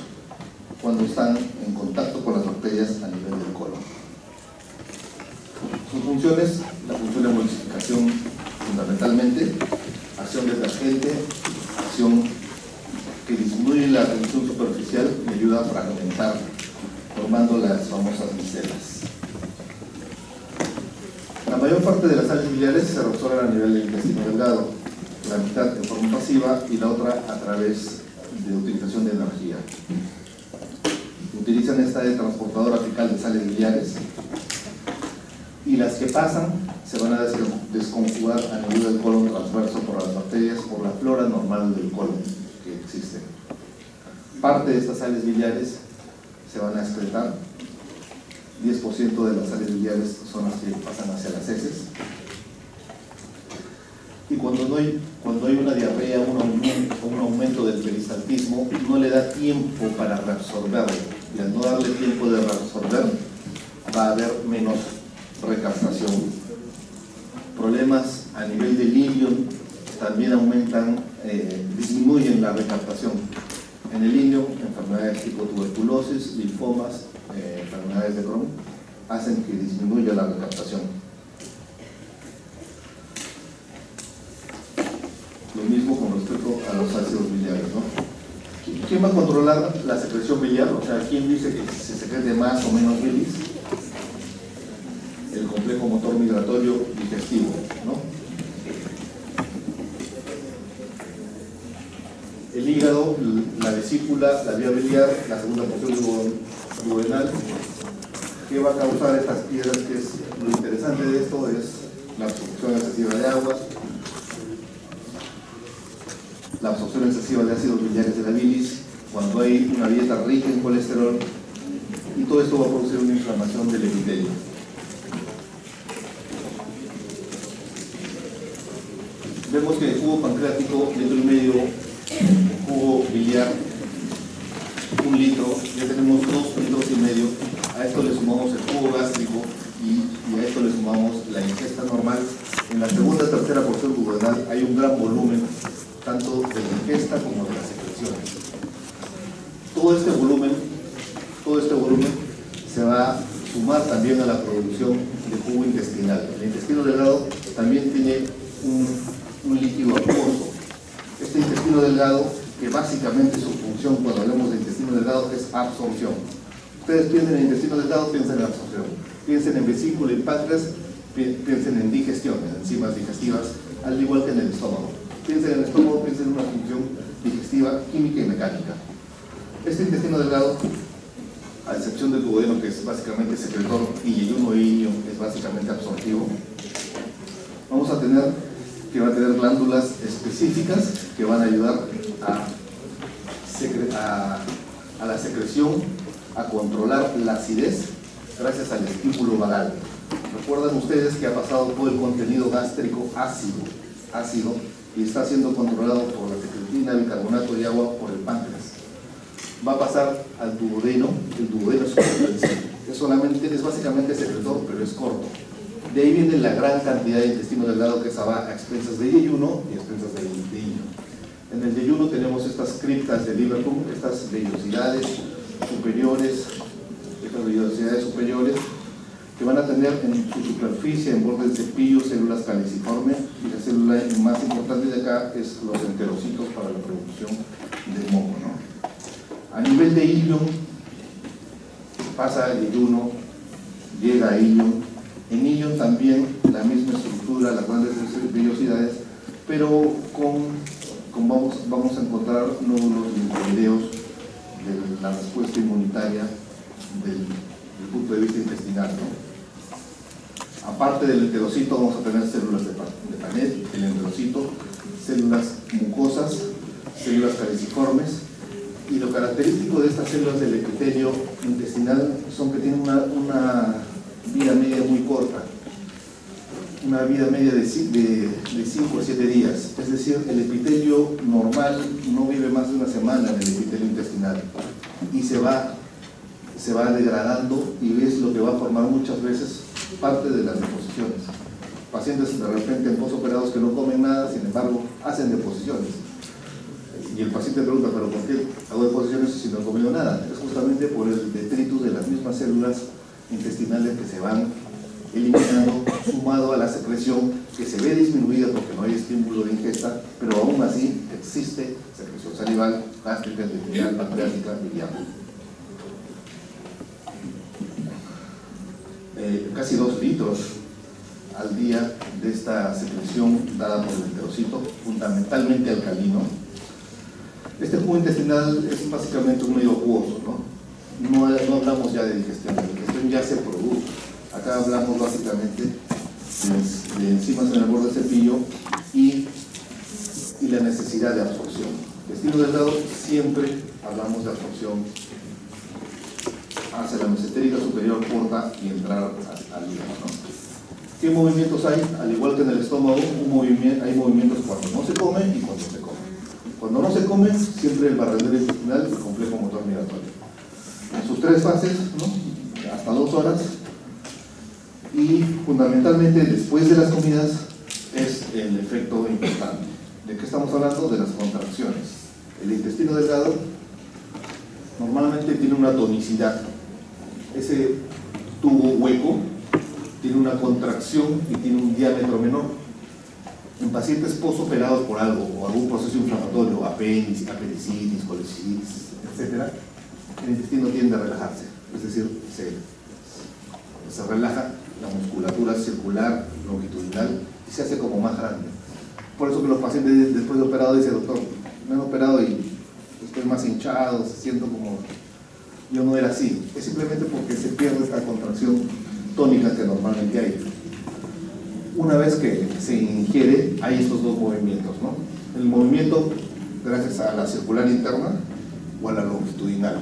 cuando están en contacto con las bacterias a nivel del colon. Sus funciones: la función de emulsificación fundamentalmente, acción detergente, acción que disminuye la tensión superficial y ayuda a fragmentar, formando las famosas micelas. La mayor parte de las sales biliares se reabsorben a nivel del intestino delgado, la mitad en forma pasiva y la otra a través de utilización de energía. Utilizan esta de transportadora apical de sales biliares y las que pasan se van a desconjugar a nivel del colon transverso por las bacterias, por la flora normal del colon que existe. Parte de estas sales biliares se van a excretar. 10% de las sales biliares son las que pasan hacia las heces. Y cuando hay una diarrea, un aumento del peristaltismo, no le da tiempo para reabsorberlo. Y al no darle tiempo de reabsorber, va a haber menos recaptación. Problemas a nivel del ilio también disminuyen la recaptación. En el ilio, enfermedades tipo tuberculosis, linfomas, enfermedades de Crohn, hacen que disminuya la recaptación. Lo mismo con respecto a los ácidos biliares, ¿no? ¿Quién va a controlar la secreción biliar? O sea, ¿quién dice que se secrete más o menos bilis? El complejo motor migratorio digestivo, ¿no? El hígado, la vesícula, la vía biliar, la segunda porción duodenal. ¿Qué va a causar estas piedras? Que es lo interesante de esto es la absorción excesiva de agua, la absorción excesiva de ácidos biliares de la bilis, cuando hay una dieta rica en colesterol, y todo esto va a producir una inflamación del epitelio. Vemos que el jugo pancreático, litro y medio, jugo biliar, 1 litro, ya tenemos 2 litros y medio. A esto le sumamos el jugo gástrico y a esto le sumamos la ingesta normal. En la segunda y tercera porción duodenal hay un gran volumen, tanto de la ingesta como de las secreciones. Todo este volumen se va a sumar también a la producción de jugo intestinal. El intestino delgado también tiene un líquido acuoso. Este intestino delgado, que básicamente su función cuando hablamos de intestino delgado es absorción. Ustedes piensen en intestino delgado, piensen en absorción. Piensen en vesícula y páncreas, piensen en digestión, en enzimas digestivas, al igual que en el estómago. Piensen en el estómago, piensen en una función digestiva, química y mecánica. Este intestino delgado, a excepción del duodeno, que es básicamente secretor, y yeyuno y iño, que es básicamente absortivo, vamos a tener glándulas específicas que van a ayudar a la secreción, a controlar la acidez gracias al estímulo vagal. Recuerdan ustedes que ha pasado todo el contenido gástrico ácido y está siendo controlado por la secretina, bicarbonato y agua por el páncreas. Va a pasar al duodeno. El duodeno es corto, es básicamente secretor, pero es corto. De ahí viene la gran cantidad de intestino delgado que se va a expensas de yeyuno y a expensas de iño. En el yeyuno tenemos estas criptas de Liverpool, estas vellosidades superiores, que van a tener en su superficie, en borde del cepillo, células caliciformes, y la célula más importante de acá es los enterocitos para la producción de moco, ¿no? A nivel de ilion, pasa el yeyuno, llega a ilion. En ilion también la misma estructura, las grandes vellosidades, pero vamos a encontrar nódulos linfoideos de la respuesta inmunitaria del punto de vista intestinal, ¿no? Aparte del enterocito vamos a tener células de Panet, el enterocito, células mucosas, células caliciformes, y lo característico de estas células del epitelio intestinal son que tienen una vida media muy corta, una vida media de 5 a 7 días, es decir, el epitelio normal no vive más de una semana en el epitelio intestinal y se va degradando, y es lo que va a formar muchas veces parte de las deposiciones. Pacientes de repente en posoperados que no comen nada, sin embargo hacen deposiciones, y el paciente pregunta, ¿pero por qué hago deposiciones si no he comido nada? Es justamente por el detritus de las mismas células intestinales que se van eliminando, sumado a la secreción que se ve disminuida porque no hay estímulo de ingesta, pero aún así existe secreción salival, gástrica, intestinal, pancreática, biliar. Casi 2 litros al día de esta secreción dada por el enterocito, fundamentalmente alcalino. Este jugo intestinal es básicamente un medio acuoso, ¿no? No hablamos ya de digestión, la digestión ya se produce. Acá hablamos básicamente de enzimas en el borde del cepillo y la necesidad de absorción. Intestino delgado, siempre hablamos de absorción hacia la mesentérica superior corta y entrar al hígado, ¿no? ¿Qué movimientos hay? Al igual que en el estómago, hay movimientos cuando no se come y cuando se come. Cuando no se come, siempre el barredero intestinal y el complejo motor migratorio. En sus 3 fases, ¿no? Hasta 2 horas. Y fundamentalmente después de las comidas es el efecto importante. ¿De qué estamos hablando? De las contracciones. El intestino delgado normalmente tiene una tonicidad. Ese tubo hueco tiene una contracción y tiene un diámetro menor. En pacientes posoperados por algo o algún proceso inflamatorio, apendicitis, colecitis, etc., el intestino tiende a relajarse, es decir, se relaja la musculatura circular, longitudinal, y se hace como más grande. Por eso que los pacientes después de operado dicen: doctor, me han operado y estoy más hinchado, siento como yo no era así. Es simplemente porque se pierde esta contracción tónica que normalmente hay. Una vez que se ingiere, hay estos dos movimientos, ¿no? El movimiento gracias a la circular interna o a la longitudinal.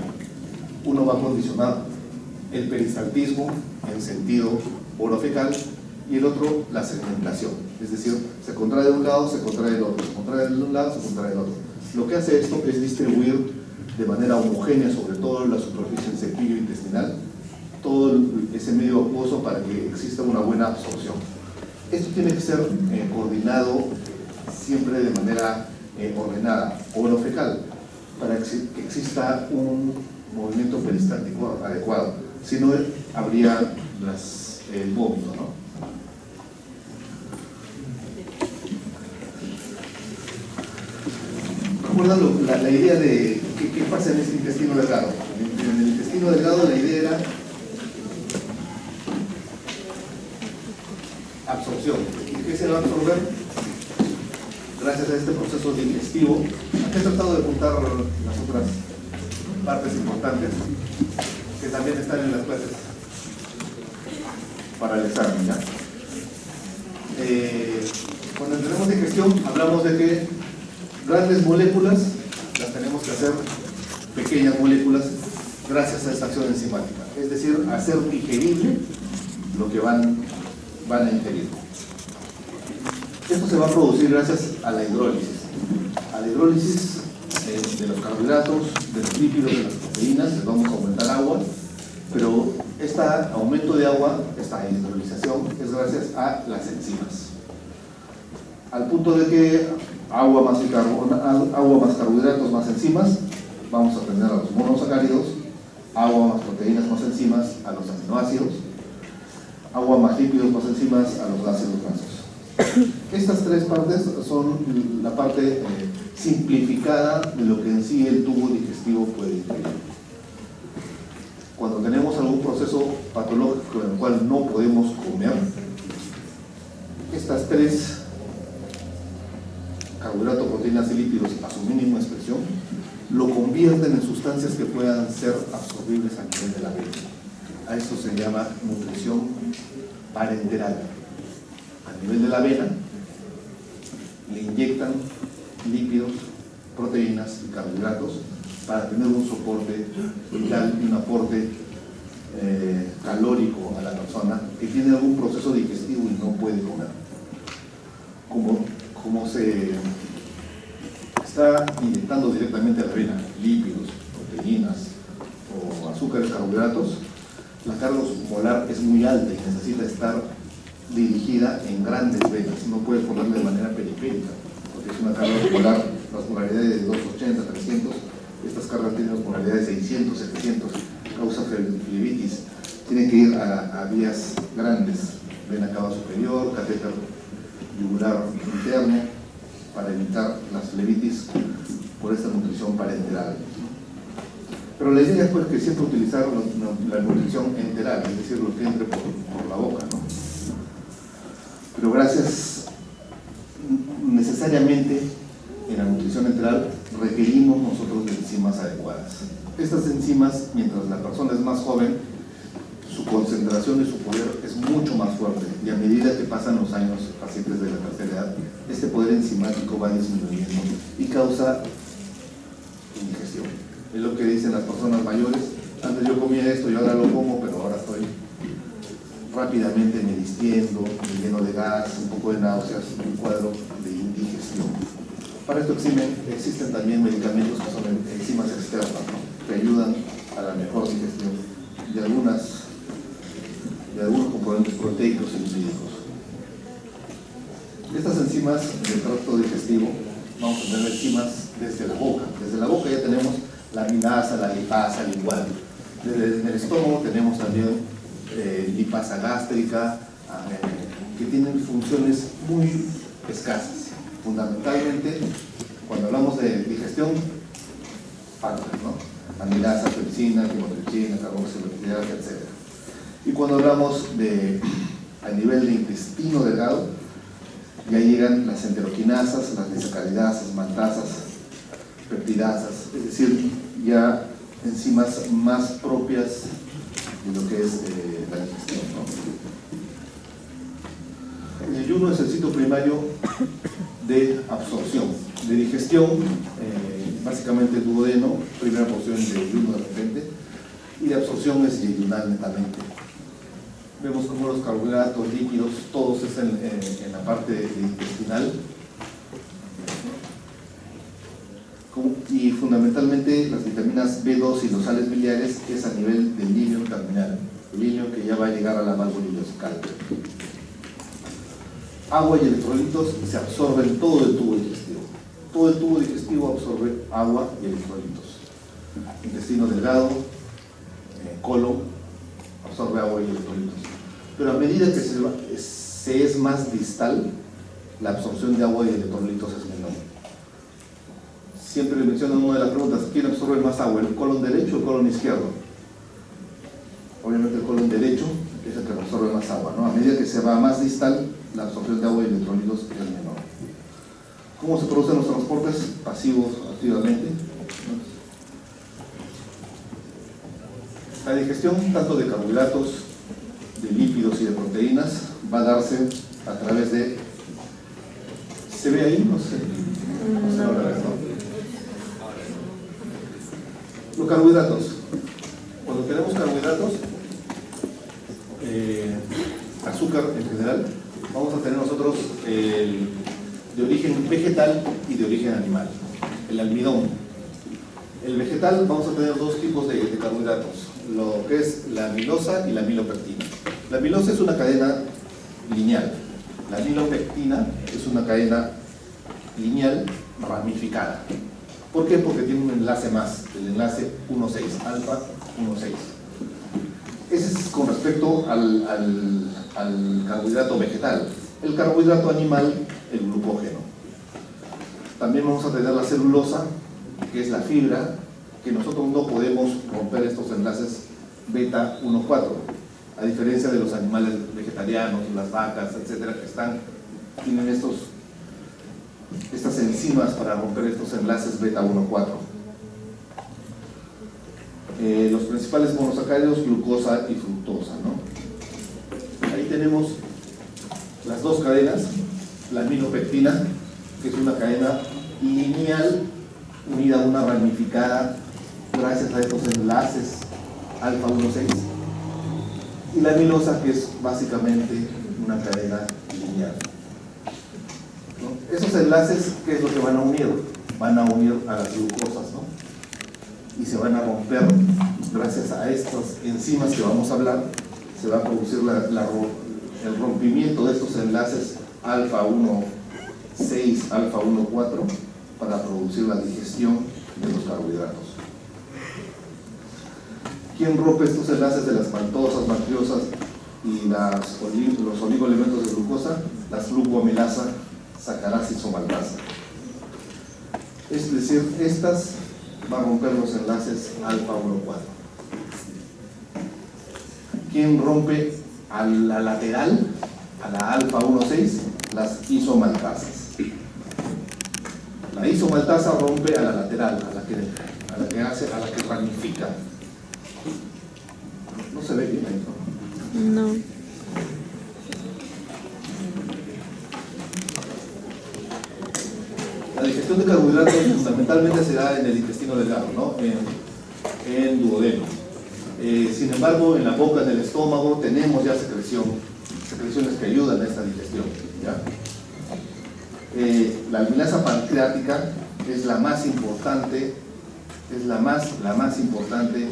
Uno va a condicionar el peristaltismo en sentido orofecal y el otro la segmentación, es decir, se contrae de un lado, se contrae del otro, se contrae de un lado, se contrae del otro. Lo que hace esto es distribuir de manera homogénea sobre todo la superficie del cepillo intestinal todo ese medio acuoso para que exista una buena absorción. Esto tiene que ser coordinado siempre de manera ordenada, orofecal, para que exista un movimiento peristáltico adecuado. Si no, habría el vómito, ¿no? ¿Recuerdan la idea de qué pasa en este intestino delgado? En el intestino delgado la idea era absorción. ¿Y qué se va a absorber? Gracias a este proceso digestivo. Aquí he tratado de apuntar las otras partes importantes que también están en las clases para el examen, ¿ya? Cuando tenemos digestión hablamos de que grandes moléculas las tenemos que hacer pequeñas moléculas gracias a esta acción enzimática, es decir, hacer digerible lo que van a ingerir. Esto se va a producir gracias a la hidrólisis. A la hidrólisis de los carbohidratos, de los lípidos, de las proteínas, les vamos a aumentar agua, pero este aumento de agua, esta hidrolización, es gracias a las enzimas. Al punto de que agua más carbohidratos más enzimas, vamos a tener a los monosacáridos, agua más proteínas más enzimas a los aminoácidos, agua más lípidos más enzimas a los ácidos grasos. Estas tres partes son la parte simplificada de lo que en sí el tubo digestivo puede ingerir. Cuando tenemos algún proceso patológico en el cual no podemos comer, estas tres, carbohidratos, proteínas y lípidos, a su mínima expresión, lo convierten en sustancias que puedan ser absorbibles a nivel de la vena. A esto se llama nutrición parenteral. A nivel de la vena le inyectan lípidos, proteínas y carbohidratos para tener un soporte vital y un aporte calórico a la persona que tiene algún proceso digestivo y no puede comer. Como se está inyectando directamente a la vena lípidos, proteínas o azúcares, carbohidratos, la carga osmolar es muy alta y necesita estar dirigida en grandes venas, no puede ponerla de manera periférica, porque es una carga osmolar, la osmolaridad de 280, 300, estas cargas tienen osmolaridades de 600, 700, causa flebitis, tienen que ir a vías grandes, vena cava superior, catéter yugular interno, para evitar las flebitis por esta nutrición parenteral. Pero la idea es pues que siempre utilizar la nutrición enteral, es decir, lo que entre por la boca, ¿no? Pero gracias, necesariamente en la nutrición enteral requerimos nosotros de enzimas adecuadas. Estas enzimas, mientras la persona es más joven, su concentración y su poder es mucho más fuerte, y a medida que pasan los años, pacientes de la tercera edad, este poder enzimático va disminuyendo y causa indigestión. Es lo que dicen las personas mayores: antes yo comía esto y ahora lo como, pero ahora estoy rápidamente me distiendo, me lleno de gas, un poco de náuseas, un cuadro de indigestión. Para esto existen también medicamentos que son enzimas externas, ¿no?, que ayudan a la mejor digestión de algunos componentes proteicos y lipídicos. Estas enzimas del tracto digestivo, vamos a tener enzimas desde la boca. Desde la boca ya tenemos la aminasa, la lipasa, el igual. Desde el estómago tenemos también lipasa gástrica, que tienen funciones muy escasas. fundamentalmente, cuando hablamos de digestión, factores, ¿no? Amilasa, pepsina, quimotripsina, carboxilaridad, etc. Y cuando hablamos a nivel de intestino delgado, ya llegan las enteroquinasas, las disacaridasas, maltasas, peptidasas, es decir, ya enzimas más propias de lo que es la digestión, ¿no? El yeyuno es el sitio primario de absorción, de digestión, básicamente el duodeno, primera porción de yeyuno de repente, y de absorción es yeyunal netamente. Vemos como los carbohidratos, líquidos, todos es en la parte intestinal, y fundamentalmente las vitaminas B2 y los sales biliares es a nivel del líquido terminal, el líquido que ya va a llegar a la válvula ileocecal. Agua y electrolitos se absorben todo el tubo digestivo. Todo el tubo digestivo absorbe agua y electrolitos. Intestino delgado, colon, absorbe agua y electrolitos. Pero a medida que se es más distal, la absorción de agua y electrolitos es menor. Siempre mencionan una de las preguntas, ¿quién absorbe más agua, el colon derecho o el colon izquierdo? Obviamente el colon derecho es el que absorbe más agua, ¿no? A medida que se va más distal, la absorción de agua y electrolitos es menor. ¿Cómo se producen los transportes? Pasivos, activamente. La digestión tanto de carbohidratos, de lípidos y de proteínas va a darse a través de... ¿Se ve ahí? No sé. No sé ahora, ¿no? Los carbohidratos. Cuando tenemos carbohidratos, azúcar en general, vamos a tener nosotros de origen vegetal y de origen animal. El almidón. El vegetal vamos a tener dos tipos de carbohidratos, lo que es la amilosa y la amilopectina. La amilosa es una cadena lineal. La amilopectina es una cadena lineal ramificada. ¿Por qué? Porque tiene un enlace más, el enlace 1,6, alfa 1,6. Ese es con respecto al carbohidrato vegetal. El carbohidrato animal, el glucógeno. También vamos a tener la celulosa, que es la fibra, que nosotros no podemos romper estos enlaces beta 1,4, a diferencia de los animales vegetarianos, las vacas, etcétera, que tienen estas enzimas para romper estos enlaces beta 1,4. Los principales monosacáridos, glucosa y fructosa, ¿no? Ahí tenemos las dos cadenas, la aminopectina, que es una cadena lineal unida a una ramificada gracias a estos enlaces alfa 1,6, y la amilosa, que es básicamente una cadena lineal, ¿no? Esos enlaces, ¿qué es lo que van a unir? Van a unir a las glucosas, ¿no? Y se van a romper gracias a estas enzimas que vamos a hablar. Se va a producir el rompimiento de estos enlaces alfa 1,6, alfa 1,4 para producir la digestión de los carbohidratos. ¿Quién rompe estos enlaces de las maltosas, maltiosas y los oligoelementos de glucosa? Las glucoamilasa, sacarasa, isomaltasa. Es decir, estas van a romper los enlaces alfa 1,4. ¿Quién rompe a la lateral, a la alfa 1,6? Las isomaltasas. La isomaltasa rompe a la lateral, a la que ramifica. No se ve bien ahí, ¿no? No. La digestión de carbohidratos fundamentalmente se da en el intestino delgado, ¿no? En duodeno. Sin embargo, en la boca, en el estómago, tenemos ya secreciones que ayudan a esta digestión, ¿ya? La amilasa pancreática es la más importante, es la más importante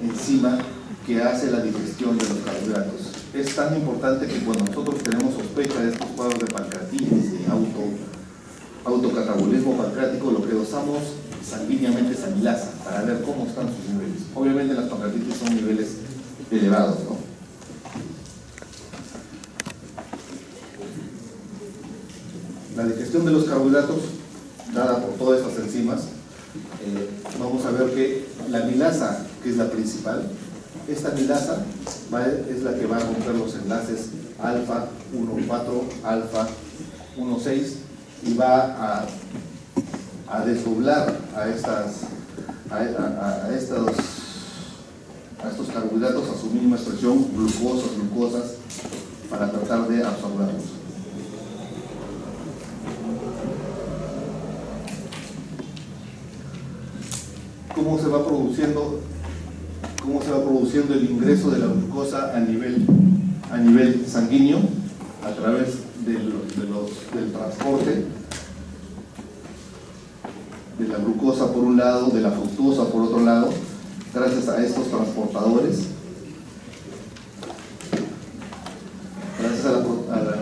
enzima que hace la digestión de los carbohidratos. Es tan importante que cuando nosotros tenemos sospecha de estos cuadros de pancreatitis, de autocatabolismo pancreático, lo que dosamos sanguíneamente es amilasa para ver cómo están sus niveles. Obviamente las pancreatitis son niveles elevados, ¿no? La digestión de los carbohidratos, dada por todas estas enzimas, vamos a ver que la amilasa, que es la principal, esta amilasa es la que va a romper los enlaces alfa 1,4, alfa 1,6 y va a desdoblar a estos carbohidratos a su mínima expresión, glucosas, para tratar de absorberlos. ¿Cómo se va produciendo el ingreso de la glucosa a nivel sanguíneo? A través del transporte de la glucosa por un lado, de la fructosa por otro lado, gracias a estos transportadores. Gracias a la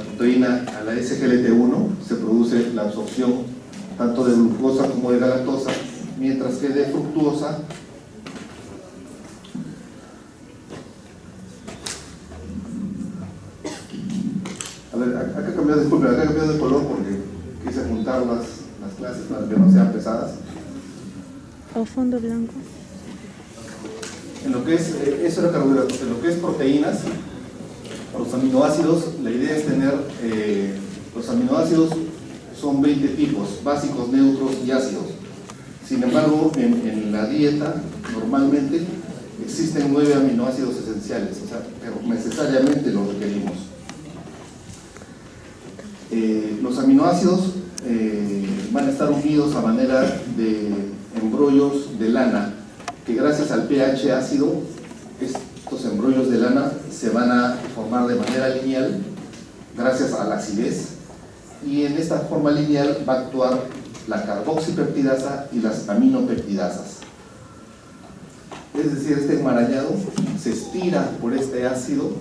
proteína, a la SGLT1, se produce la absorción tanto de glucosa como de galactosa, mientras que de fructosa acá ha cambiado de color porque quise juntar las clases para que no sean pesadas. O fondo blanco. En lo que es, eso era carbohidratos, en lo que es proteínas, los aminoácidos, la idea es tener, los aminoácidos son 20 tipos, básicos, neutros y ácidos. Sin embargo, en la dieta, normalmente, existen 9 aminoácidos esenciales, o sea, pero necesariamente los requerimos. Los aminoácidos van a estar unidos a manera de embrollos de lana, que gracias al pH ácido, estos embrollos de lana se van a formar de manera lineal, gracias a la acidez, y en esta forma lineal va a actuar la carboxipeptidasa y las aminopeptidasas. Es decir, este enmarañado se estira por este ácido,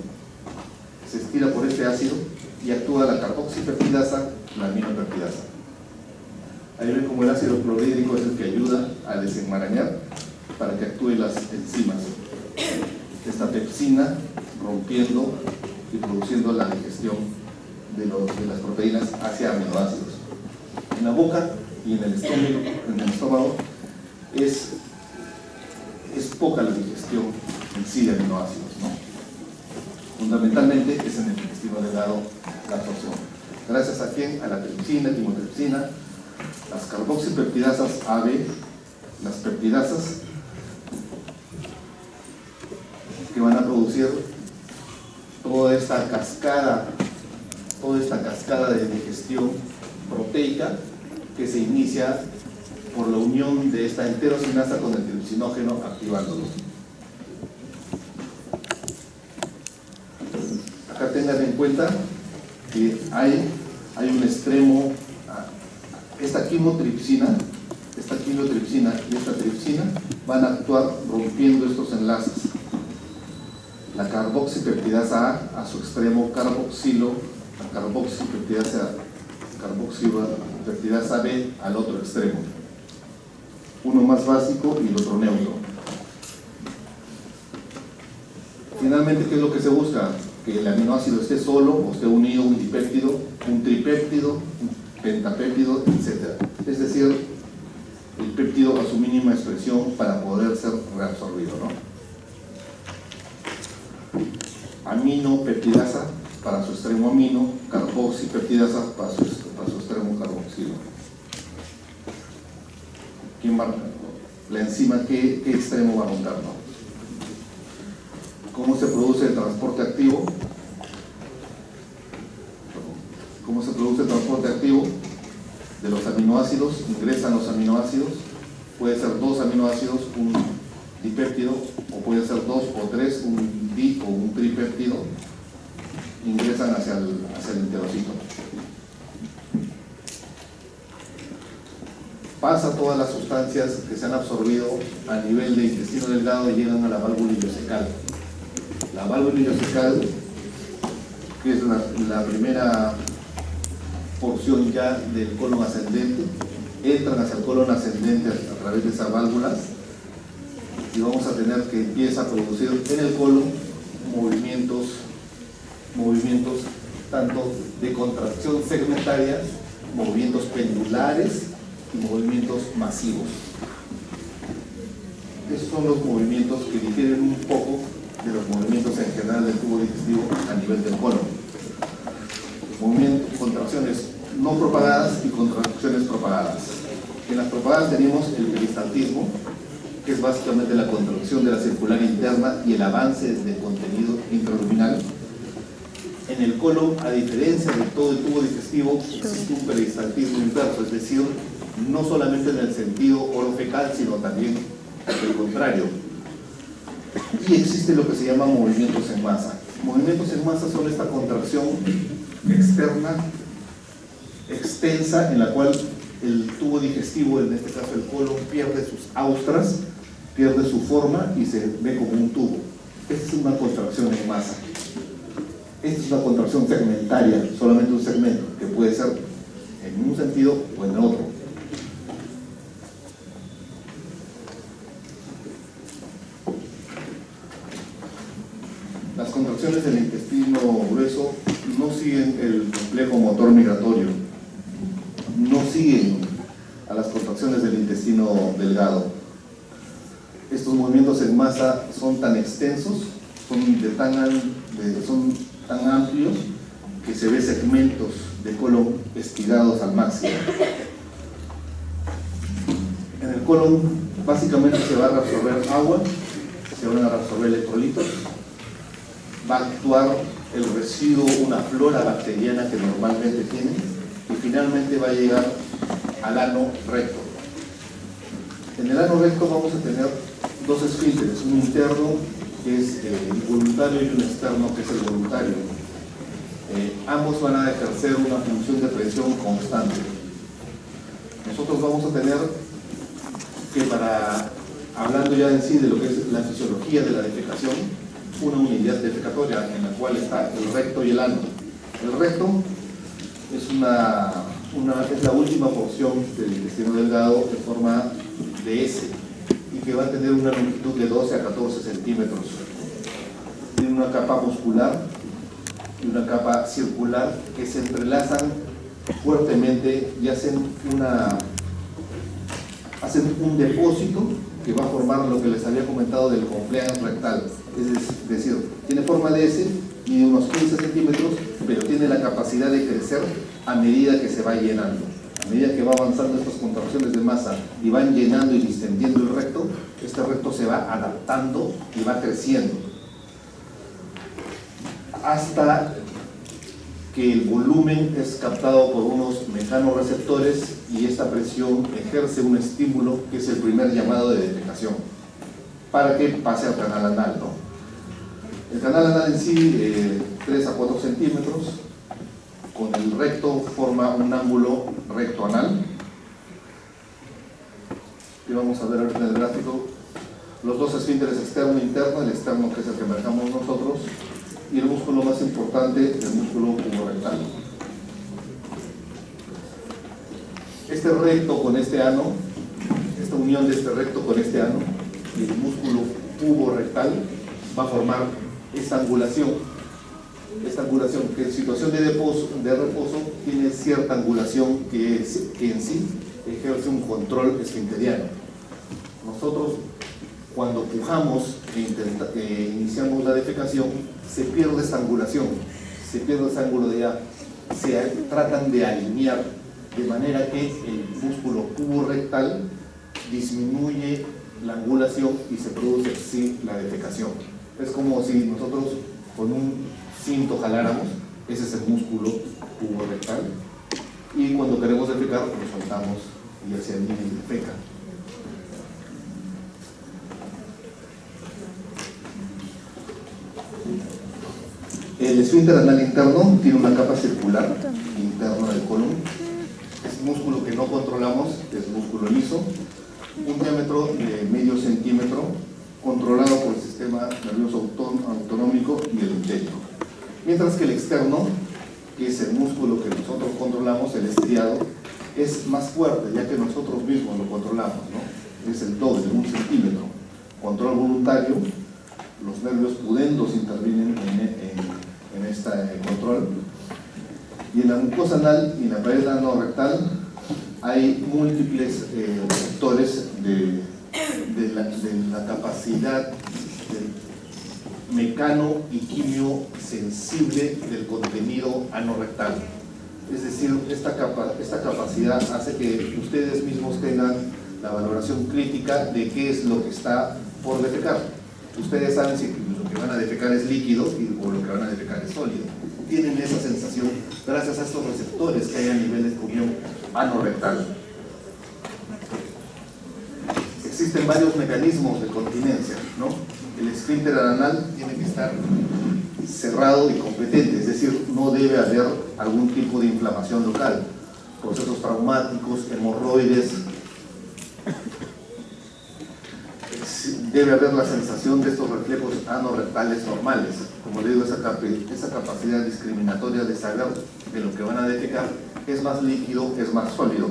y actúa la carboxipeptidasa, la aminopeptidasa. Ahí ven como el ácido clorhídrico es el que ayuda a desenmarañar para que actúen las enzimas. Esta pepsina rompiendo y produciendo la digestión de las proteínas hacia aminoácidos. En la boca y en el estómago es poca la digestión en sí de aminoácidos, ¿no? Fundamentalmente es en el intestino delgado la absorción. ¿Gracias a quién? A la tripsina, timotripsina, las carboxipeptidasas AB, las peptidasas que van a producir toda esta cascada de digestión proteica que se inicia por la unión de esta enterocinasa con el tripsinógeno activándolo. Acá tengan en cuenta que hay un extremo, esta quimotripsina y esta tripsina van a actuar rompiendo estos enlaces. La carboxipeptidasa A su extremo carboxilo, la carboxipeptidasa B al otro extremo. Uno más básico y el otro neutro. Finalmente, ¿qué es lo que se busca? Que el aminoácido esté solo o esté unido a un dipéptido, un tripéptido, un pentapéptido, etc. Es decir, el péptido a su mínima expresión para poder ser reabsorbido, ¿no? Aminopeptidasa para su extremo amino, carboxipeptidasa para su extremo carboxilo. ¿Quién va? La enzima, ¿qué extremo va a romper, no? ¿Cómo se produce el transporte activo? ¿Cómo se produce el transporte activo? De los aminoácidos, ingresan los aminoácidos, puede ser 2 aminoácidos, un dipéptido, o puede ser 2 o 3, un di o un tripéptido, ingresan hacia el enterocito. Pasa todas las sustancias que se han absorbido a nivel de intestino delgado y llegan a la válvula ileocecal. La válvula ileocecal, que es la primera porción ya del colon ascendente, entran hacia el colon ascendente a través de esas válvulas y vamos a tener que empieza a producir en el colon movimientos tanto de contracción segmentaria movimientos pendulares y movimientos masivos. Esos son los movimientos que difieren un poco de los movimientos en general del tubo digestivo a nivel del colon. Movimientos, contracciones no propagadas y contracciones propagadas. En las propagadas tenemos el peristaltismo, que es básicamente la contracción de la circular interna y el avance del contenido intraabdominal. En el colon, a diferencia de todo el tubo digestivo, existe un peristaltismo inverso, es decir, no solamente en el sentido orofecal, sino también el contrario. Y existe lo que se llama movimientos en masa. Movimientos en masa son esta contracción externa, extensa, en la cual el tubo digestivo, en este caso el colon, pierde sus austras, pierde su forma y se ve como un tubo. Esta es una contracción en masa. Esta es una contracción segmentaria, solamente un segmento, que puede ser en un sentido o en otro. Las contracciones del intestino grueso no siguen el complejo motor migratorio, no siguen a las contracciones del intestino delgado. Estos movimientos en masa son tan extensos, son tan amplios, que se ve segmentos de colon estirados al máximo. En el colon básicamente se va a reabsorber agua, se van a reabsorber electrolitos, va a actuar el residuo, una flora bacteriana que normalmente tiene, y finalmente va a llegar al ano recto. En el ano recto vamos a tener dos esfínteres, un interno que es el voluntario y un externo que es el voluntario. Ambos van a ejercer una función de presión constante. Nosotros vamos a tener que, hablando ya en sí de lo que es la fisiología de la defecación, una unidad defecatoria en la cual está el recto y el ano. El recto es la última porción del intestino delgado en forma de S y que va a tener una longitud de 12 a 14 centímetros. Tiene una capa muscular y una capa circular que se entrelazan fuertemente y hacen un depósito que va a formar lo que les había comentado del compliance rectal. Es decir, tiene forma de S, mide unos 15 centímetros, pero tiene la capacidad de crecer a medida que se va llenando. A medida que va avanzando estas contracciones de masa y van llenando y distendiendo el recto, este recto se va adaptando y va creciendo hasta que el volumen es captado por unos mecanorreceptores y esta presión ejerce un estímulo que es el primer llamado de defecación para que pase al canal anal, ¿no? El canal anal en sí, 3 a 4 centímetros, con el recto forma un ángulo recto anal. Y vamos a ver ahorita en el gráfico los dos esfínteres externo e interno, el externo que es el que marcamos nosotros, y el músculo más importante, el músculo puborectal. Este recto con este ano, esta unión de este recto con este ano y el músculo puborectal va a formar esta angulación que en situación de reposo tiene cierta angulación que en sí ejerce un control esfinteriano. Nosotros, cuando pujamos e iniciamos la defecación, se pierde esta angulación, se pierde ese ángulo de A, se tratan de alinear de manera que el músculo puborectal disminuye la angulación y se produce así la defecación. Es como si nosotros con un cinto jaláramos, ese es el músculo puborectal, y cuando queremos defecar lo soltamos y hacia el límite defeca. El esfínter anal interno tiene una capa circular interna del colon. Es músculo que no controlamos, es músculo liso, un diámetro de medio centímetro, controlado por el sistema nervioso autonómico y el entérico. Mientras que el externo, que es el músculo que nosotros controlamos, el estriado, es más fuerte, ya que nosotros mismos lo controlamos, ¿no? Es el doble, 1 centímetro. Control voluntario, los nervios pudendos intervienen en este control. Y en la mucosa anal y en la pared anorrectal hay múltiples receptores de la capacidad mecano y quimio sensible del contenido anorrectal. Es decir, esta capacidad hace que ustedes mismos tengan la valoración crítica de qué es lo que está por defecar. Ustedes saben si lo que van a defecar es líquido o lo que van a defecar es sólido. Tienen esa sensación gracias a estos receptores que hay a nivel de unión anorrectal. Existen varios mecanismos de continencia, ¿no? El esfínter anal tiene que estar cerrado y competente, es decir, no debe haber algún tipo de inflamación local, procesos traumáticos, hemorroides. Debe haber la sensación de estos reflejos anorrectales normales. Como le digo, esa capacidad discriminatoria de saber de lo que van a defecar es más líquido, es más sólido.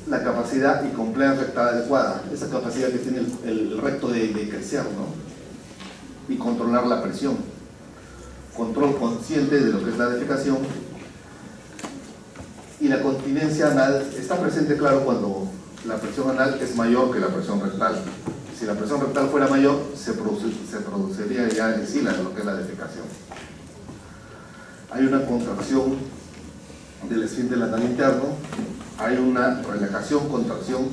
La capacidad y compliance rectal adecuada, esa capacidad que tiene el recto de crecer, ¿no? Y controlar la presión. Control consciente de lo que es la defecación. Y la continencia anal está presente, claro, cuando la presión anal es mayor que la presión rectal. Si la presión rectal fuera mayor, se produciría ya en sí lo que es la defecación. Hay una contracción del esfínter anal interno, hay una relajación, contracción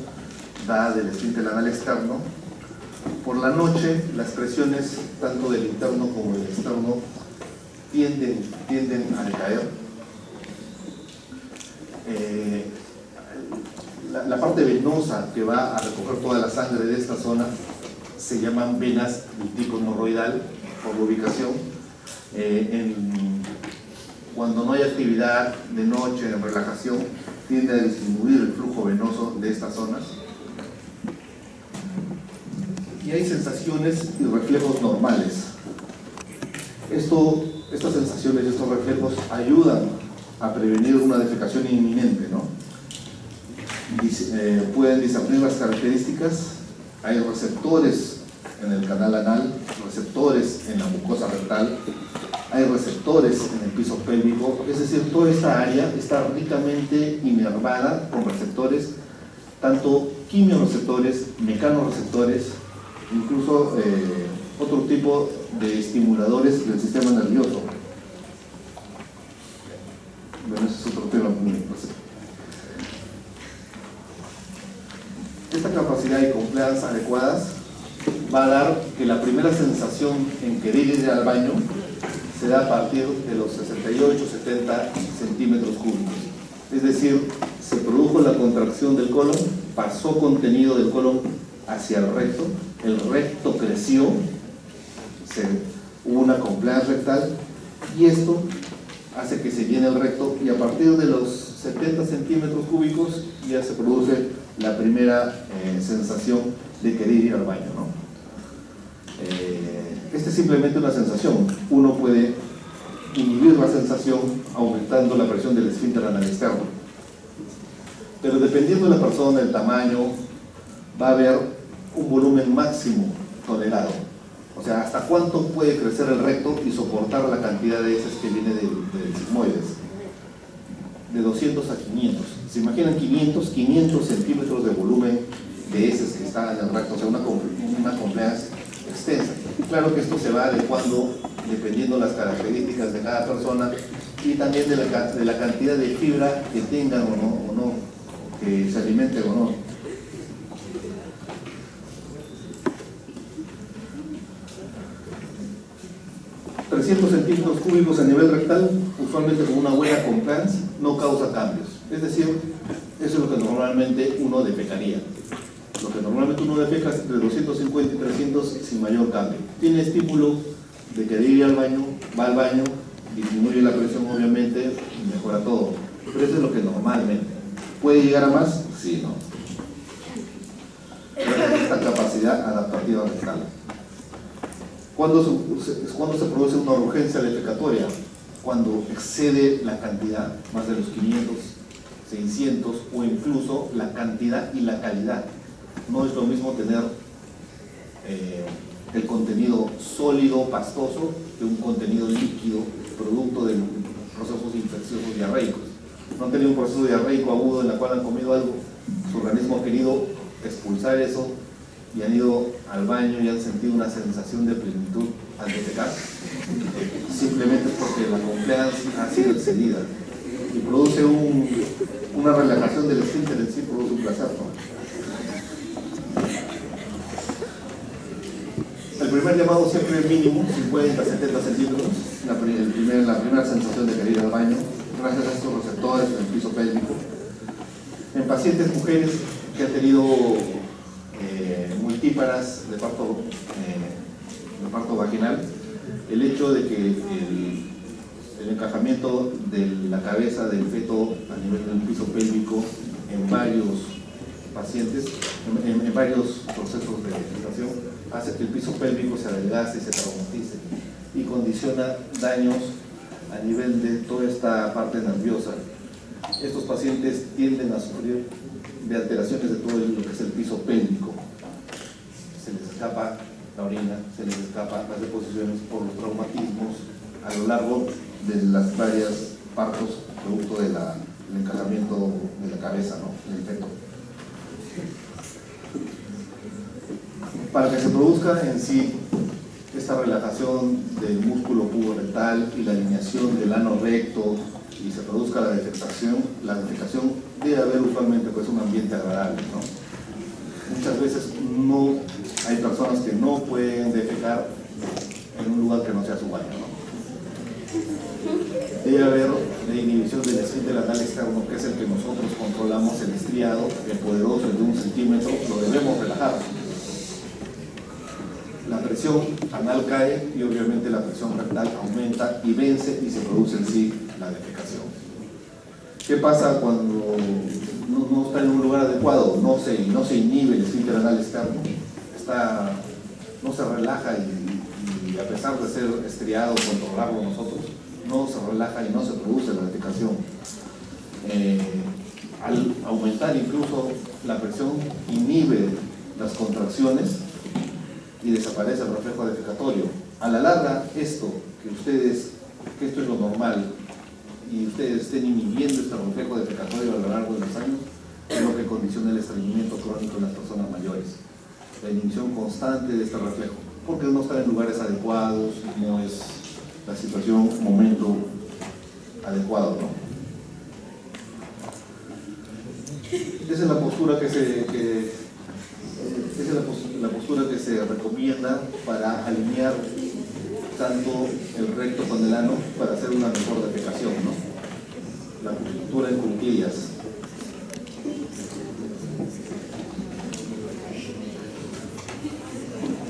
dada del esfínter anal externo. Por la noche, las presiones tanto del interno como del externo tienden a decaer. La parte venosa que va a recoger toda la sangre de esta zona se llaman venas del tipo hemorroidal por la ubicación. Cuando no hay actividad de noche, en relajación, tiende a disminuir el flujo venoso de estas zonas. Y hay sensaciones y reflejos normales. Estas sensaciones y estos reflejos ayudan a prevenir una defecación inminente, ¿no? Pueden discernir las características. Hay receptores en el canal anal, receptores en la mucosa rectal, hay receptores en el piso pélvico, es decir, toda esta área está ricamente inervada con receptores, tanto quimioreceptores, mecanoreceptores, incluso otro tipo de estimuladores del sistema nervioso. Bueno, ese es otro tema. Esta capacidad y compliance adecuadas va a dar que la primera sensación en querer ir al baño se da a partir de los 68-70 centímetros cúbicos. Es decir, se produjo la contracción del colon, pasó contenido del colon hacia el recto creció, hubo una compliance rectal y esto hace que se llene el recto y a partir de los 70 centímetros cúbicos ya se produce la primera sensación de querer ir al baño, ¿no? Esta es simplemente una sensación. Uno puede inhibir la sensación aumentando la presión del esfínter anal externo. Pero dependiendo de la persona, el tamaño, va a haber un volumen máximo tolerado. O sea, hasta cuánto puede crecer el recto y soportar la cantidad de heces que viene de sigmoides. De 200 a 500. ¿Se imaginan 500 centímetros de volumen de heces que están en el recto? O sea, una compliance extensa. Claro que esto se va adecuando dependiendo las características de cada persona y también de la cantidad de fibra que tengan o no, que se alimenten o no. centímetros cúbicos a nivel rectal, usualmente con una buena compliance, no causa cambios. Es decir, eso es lo que normalmente uno defecaría. Lo que normalmente uno defeca es entre 250 y 300 sin mayor cambio. Tiene estímulo de que debe ir al baño, va al baño, disminuye la presión obviamente y mejora todo. Pero eso es lo que normalmente. ¿Puede llegar a más? Sí, no. Esta capacidad adaptativa rectal. ¿Cuándo se produce una urgencia defecatoria? Cuando excede la cantidad, más de los 500, 600 o incluso la cantidad y la calidad. No es lo mismo tener el contenido sólido, pastoso, que un contenido líquido producto de procesos infecciosos diarreicos. No han tenido un proceso diarreico agudo en el cual han comido algo, su organismo ha querido expulsar eso y han ido al baño y han sentido una sensación de plenitud al defecar, simplemente porque la compliance ha sido excedida y produce una relajación del esfínter en sí, produce un placer, ¿no? El primer llamado siempre es mínimo, 50, 70 centímetros, la primera sensación de querer ir al baño, gracias a estos receptores en el piso pélvico. En pacientes mujeres que han tenido multíparas de parto vaginal, el hecho de que el encajamiento de la cabeza del feto a nivel del piso pélvico en varios pacientes, en varios procesos de gestación, hace que el piso pélvico se adelgace y se traumatice y condiciona daños a nivel de toda esta parte nerviosa. Estos pacientes tienden a sufrir de alteraciones de todo lo que es el piso pélvico. Se les escapa la orina, se les escapan las deposiciones por los traumatismos a lo largo de las varias partos producto del encajamiento de la cabeza, ¿no?, del feto. Para que se produzca en sí esta relajación del músculo puborectal y la alineación del ano recto y se produzca la defecación debe haber usualmente pues un ambiente agradable, ¿no? Muchas veces hay personas que no pueden defecar en un lugar que no sea su baño, ¿no? Debe haber la inhibición del esfínter anal externo, que es el que nosotros controlamos, el estriado, el poderoso, el de 1 centímetro, lo debemos relajar. La presión anal cae y obviamente la presión rectal aumenta y vence y se produce en sí la defecación. ¿Qué pasa cuando no está en un lugar adecuado? No se inhibe el esfínter anal externo, no se relaja y a pesar de ser estriado, controlarlo nosotros, no se relaja y no se produce la defecación. Al aumentar incluso la presión, inhibe las contracciones y desaparece el reflejo defecatorio. A la larga, que esto es lo normal, y ustedes estén inhibiendo este reflejo defecatorio a lo largo de los años, es lo que condiciona el estreñimiento crónico en las personas mayores. La inhibición constante de este reflejo, porque no están en lugares adecuados, no es la situación, momento adecuado, ¿no? Esa es la postura que se recomienda para alinear tanto el recto con el ano para hacer una mejor defecación, ¿no? La acupuntura en cuclillas.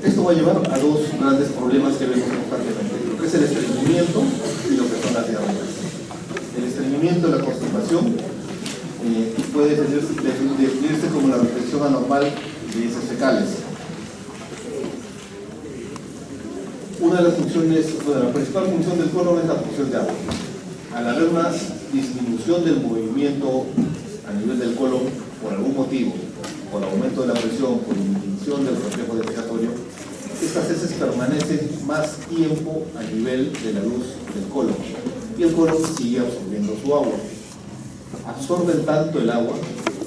Esto va a llevar a dos grandes problemas que vemos constantemente, lo que es el estreñimiento y lo que son las diarreas. El estreñimiento, la constipación, puede definirse como la retención anormal de heces fecales. Una de las funciones, la principal función del colon es la absorción de agua. Al haber una disminución del movimiento a nivel del colon por algún motivo, por aumento de la presión, por disminución del reflejo defecatorio, estas heces permanecen más tiempo a nivel de la luz del colon y el colon sigue absorbiendo su agua. Absorben tanto el agua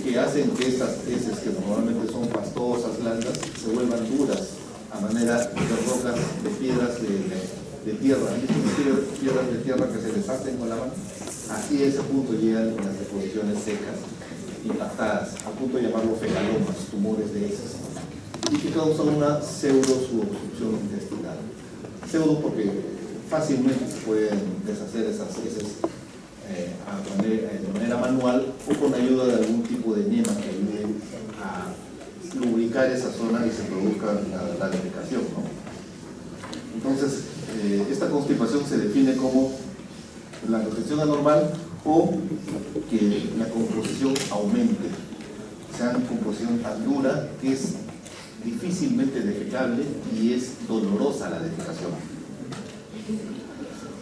que hacen que estas heces, que normalmente son pastosas, blandas, se vuelvan duras a manera de rocas, de piedras de tierra. Piedras de tierra que se deshacen con la mano. Así a ese punto llegan las deposiciones secas, impactadas, a punto de llamarlo fecalomas, tumores de heces, y que causan una pseudo-subobstrucción intestinal. Pseudo porque fácilmente se pueden deshacer esas heces de manera manual o con ayuda de algún tipo de enema que ayude a lubricar esa zona y se produzca la defecación, ¿no? Entonces, esta constipación se define como la retención anormal o que la composición aumente, sea una composición tan dura que es difícilmente defecable y es dolorosa la defecación.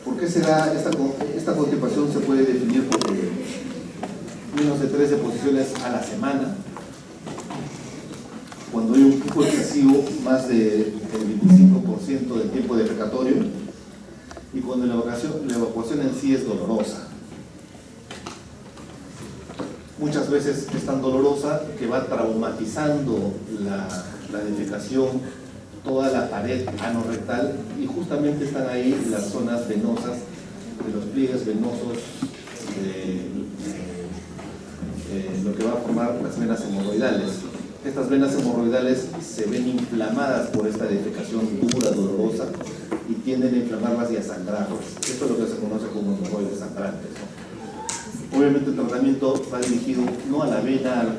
¿Por qué se da esta constipación? Se puede definir por menos de 3 deposiciones a la semana. Cuando hay un pico excesivo, más del 25% del tiempo defecatorio, y cuando la evacuación en sí es dolorosa. Muchas veces es tan dolorosa que va traumatizando la defecación, toda la pared anorrectal, y justamente están ahí las zonas venosas, de los pliegues venosos, lo que va a formar las venas hemorroidales. Estas venas hemorroidales se ven inflamadas por esta defecación dura, dolorosa, y tienden a inflamarlas y a sangrarlas. Esto es lo que se conoce como hemorroides sangrantes, ¿no? Obviamente el tratamiento va dirigido no a la vena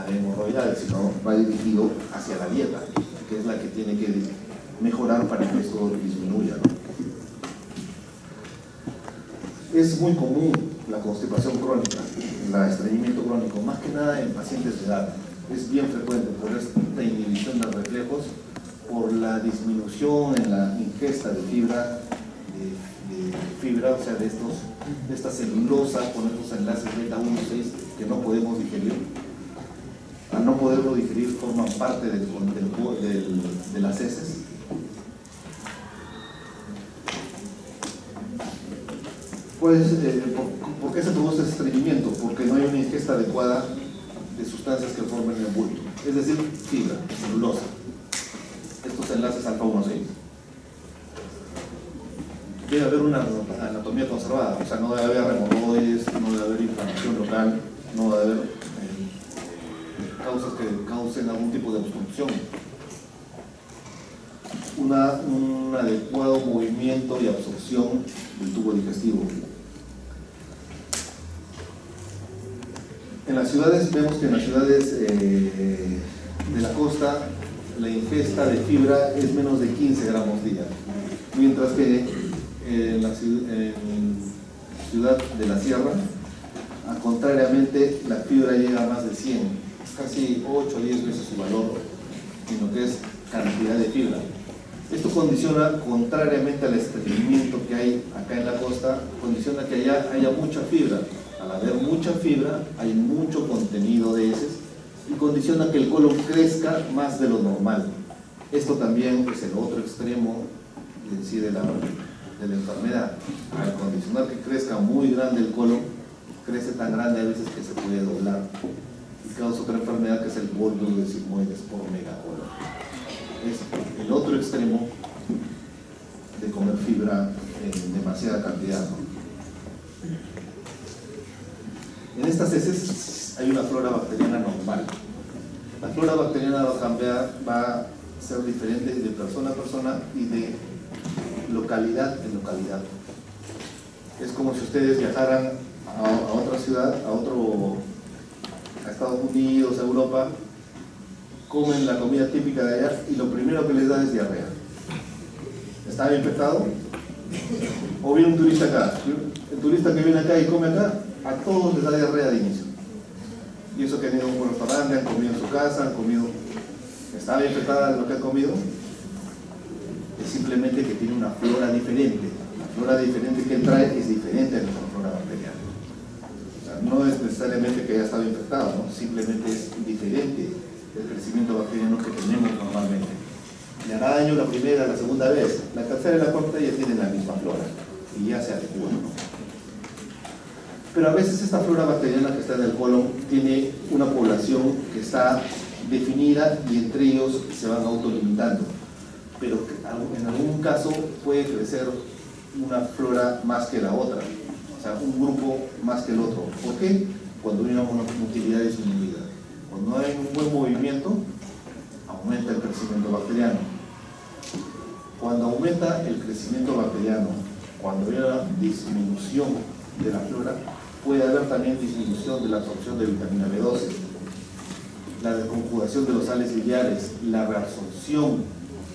hemorroidal, sino va dirigido hacia la dieta, que es la que tiene que mejorar para que esto disminuya, ¿no? Es muy común la constipación crónica, el estreñimiento crónico, más que nada en pacientes de edad. Es bien frecuente por esta inhibición de reflejos, por la disminución en la ingesta de fibra, o sea, de esta celulosa con estos enlaces beta 1,6 que no podemos digerir. Al no poderlo digerir forman parte de las heces. Pues, ¿por qué se produce ese estreñimiento? Porque no hay una ingesta adecuada de sustancias que formen el bulto, es decir, fibra, celulosa, estos enlaces alfa 1,6. Debe haber una anatomía conservada, o sea, no debe haber hemorroides, no debe haber inflamación local, no debe haber causas que causen algún tipo de obstrucción. Un adecuado movimiento y absorción del tubo digestivo. En las ciudades, vemos que en las ciudades de la costa la ingesta de fibra es menos de 15 gramos día, mientras que en la ciudad de la sierra, contrariamente, la fibra llega a más de 100, casi 8 o 10 veces su valor en lo que es cantidad de fibra. Esto condiciona, contrariamente al estreñimiento que hay acá en la costa, condiciona que allá haya mucha fibra. Al haber mucha fibra, hay mucho contenido de heces y condiciona que el colon crezca más de lo normal. Esto también es el otro extremo en sí de la enfermedad. Al condicionar que crezca muy grande el colon, crece tan grande a veces que se puede doblar y causa otra enfermedad que es el bóldulo de sigmoides por megacolon. Es el otro extremo de comer fibra en demasiada cantidad, ¿no? En estas heces hay una flora bacteriana normal. La flora bacteriana va a cambiar, va a ser diferente de persona a persona y de localidad en localidad. Es como si ustedes viajaran a otra ciudad, a Estados Unidos, a Europa, comen la comida típica de allá y lo primero que les da es diarrea. ¿Está infectado? O viene un turista acá. El turista que viene acá y come acá, a todos les da diarrea de inicio. Y eso que han ido a un restaurante, han comido en su casa, han comido. ¿Está infectada de lo que han comido? Es simplemente que tiene una flora diferente. La flora diferente que él trae es diferente a nuestra flora bacteriana. O sea, no es necesariamente que haya estado infectado, ¿no? Simplemente es diferente el crecimiento bacteriano que tenemos normalmente. Le hará daño la primera, la segunda vez, la tercera y la cuarta ya tienen la misma flora y ya se adecúa, ¿no? Pero a veces esta flora bacteriana que está en el colon tiene una población que está definida y entre ellos se van autolimitando. Pero en algún caso puede crecer una flora más que la otra, o sea, un grupo más que el otro. ¿Por qué? Cuando hay una motilidad disminuida. Cuando hay un buen movimiento, aumenta el crecimiento bacteriano. Cuando aumenta el crecimiento bacteriano, cuando hay una disminución de la flora, puede haber también disminución de la absorción de vitamina B12, la desconjugación de los sales biliares, la reabsorción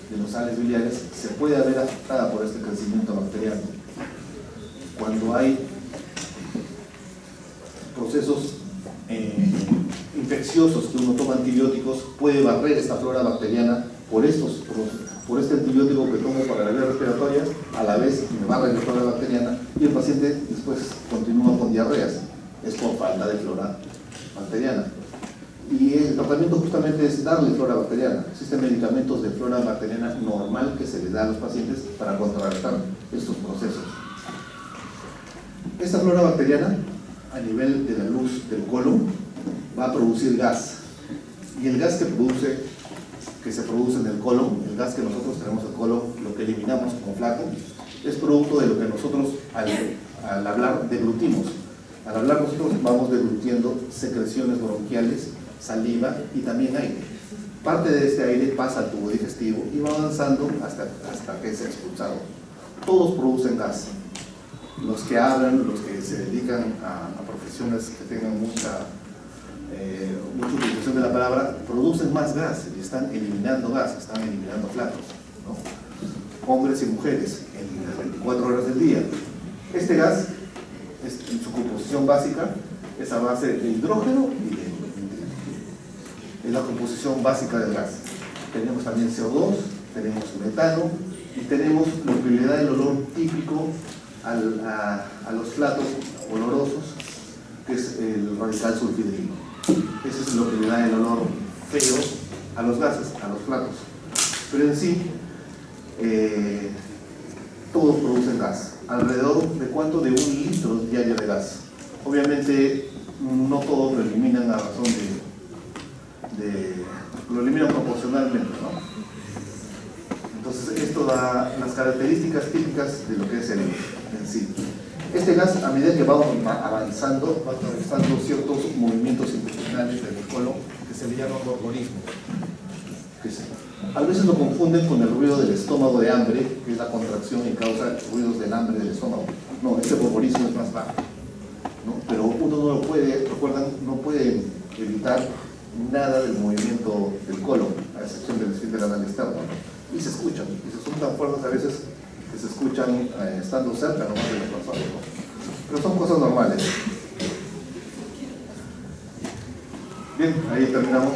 de los sales biliares se puede ver afectada por este crecimiento bacteriano. Cuando hay procesos infecciosos que uno toma antibióticos, puede barrer esta flora bacteriana por este antibiótico que tomo para la vía respiratoria, a la vez me barre la flora bacteriana y el paciente después continúa con diarreas. Es por falta de flora bacteriana. Y el tratamiento justamente es darle flora bacteriana. Existen medicamentos de flora bacteriana normal que se les da a los pacientes para contrarrestar estos procesos. Esta flora bacteriana, a nivel de la luz del colon, va a producir gas. Y el gas que se produce en el colon, el gas que nosotros tenemos en el colon, lo que eliminamos como flaco, es producto de lo que nosotros al hablar deglutimos. Al hablar nosotros vamos deglutiendo secreciones bronquiales, saliva y también aire. Parte de este aire pasa al tubo digestivo y va avanzando hasta que es expulsado. Todos producen gas. Los que hablan, los que se dedican a profesiones que tengan mucha utilización de la palabra, producen más gas y están eliminando gas, están eliminando flacos, ¿no? Hombres y mujeres en las 24 horas del día. Este gas, en su composición básica, es a base de hidrógeno y de helio. Es la composición básica del gas. Tenemos también CO2, tenemos metano y tenemos lo que le da el olor típico a los platos olorosos, que es el radical sulfhidrilo. Ese es lo que le da el olor feo a los gases, a los platos. Pero en sí, todos producen gas. ¿Alrededor de cuánto? De 1 litro diario de gas. Obviamente, no todos lo eliminan a razón lo eliminan proporcionalmente, ¿no? Entonces, esto da las características típicas de lo que es el en sí. Este gas, a medida que va avanzando, va atravesando ciertos movimientos intestinales del colon que se le llaman borborismos. A veces lo confunden con el ruido del estómago de hambre, que es la contracción y causa ruidos del hambre del estómago. No, este borborismo es más bajo, ¿no? Pero uno no lo puede, recuerdan, no puede evitar nada del movimiento del colon, a excepción del esfínter anal externo, ¿no? Y se escuchan, y son tan fuertes a veces que se escuchan estando cerca nomás de las personas, ¿no? Pero son cosas normales. Bien, ahí terminamos.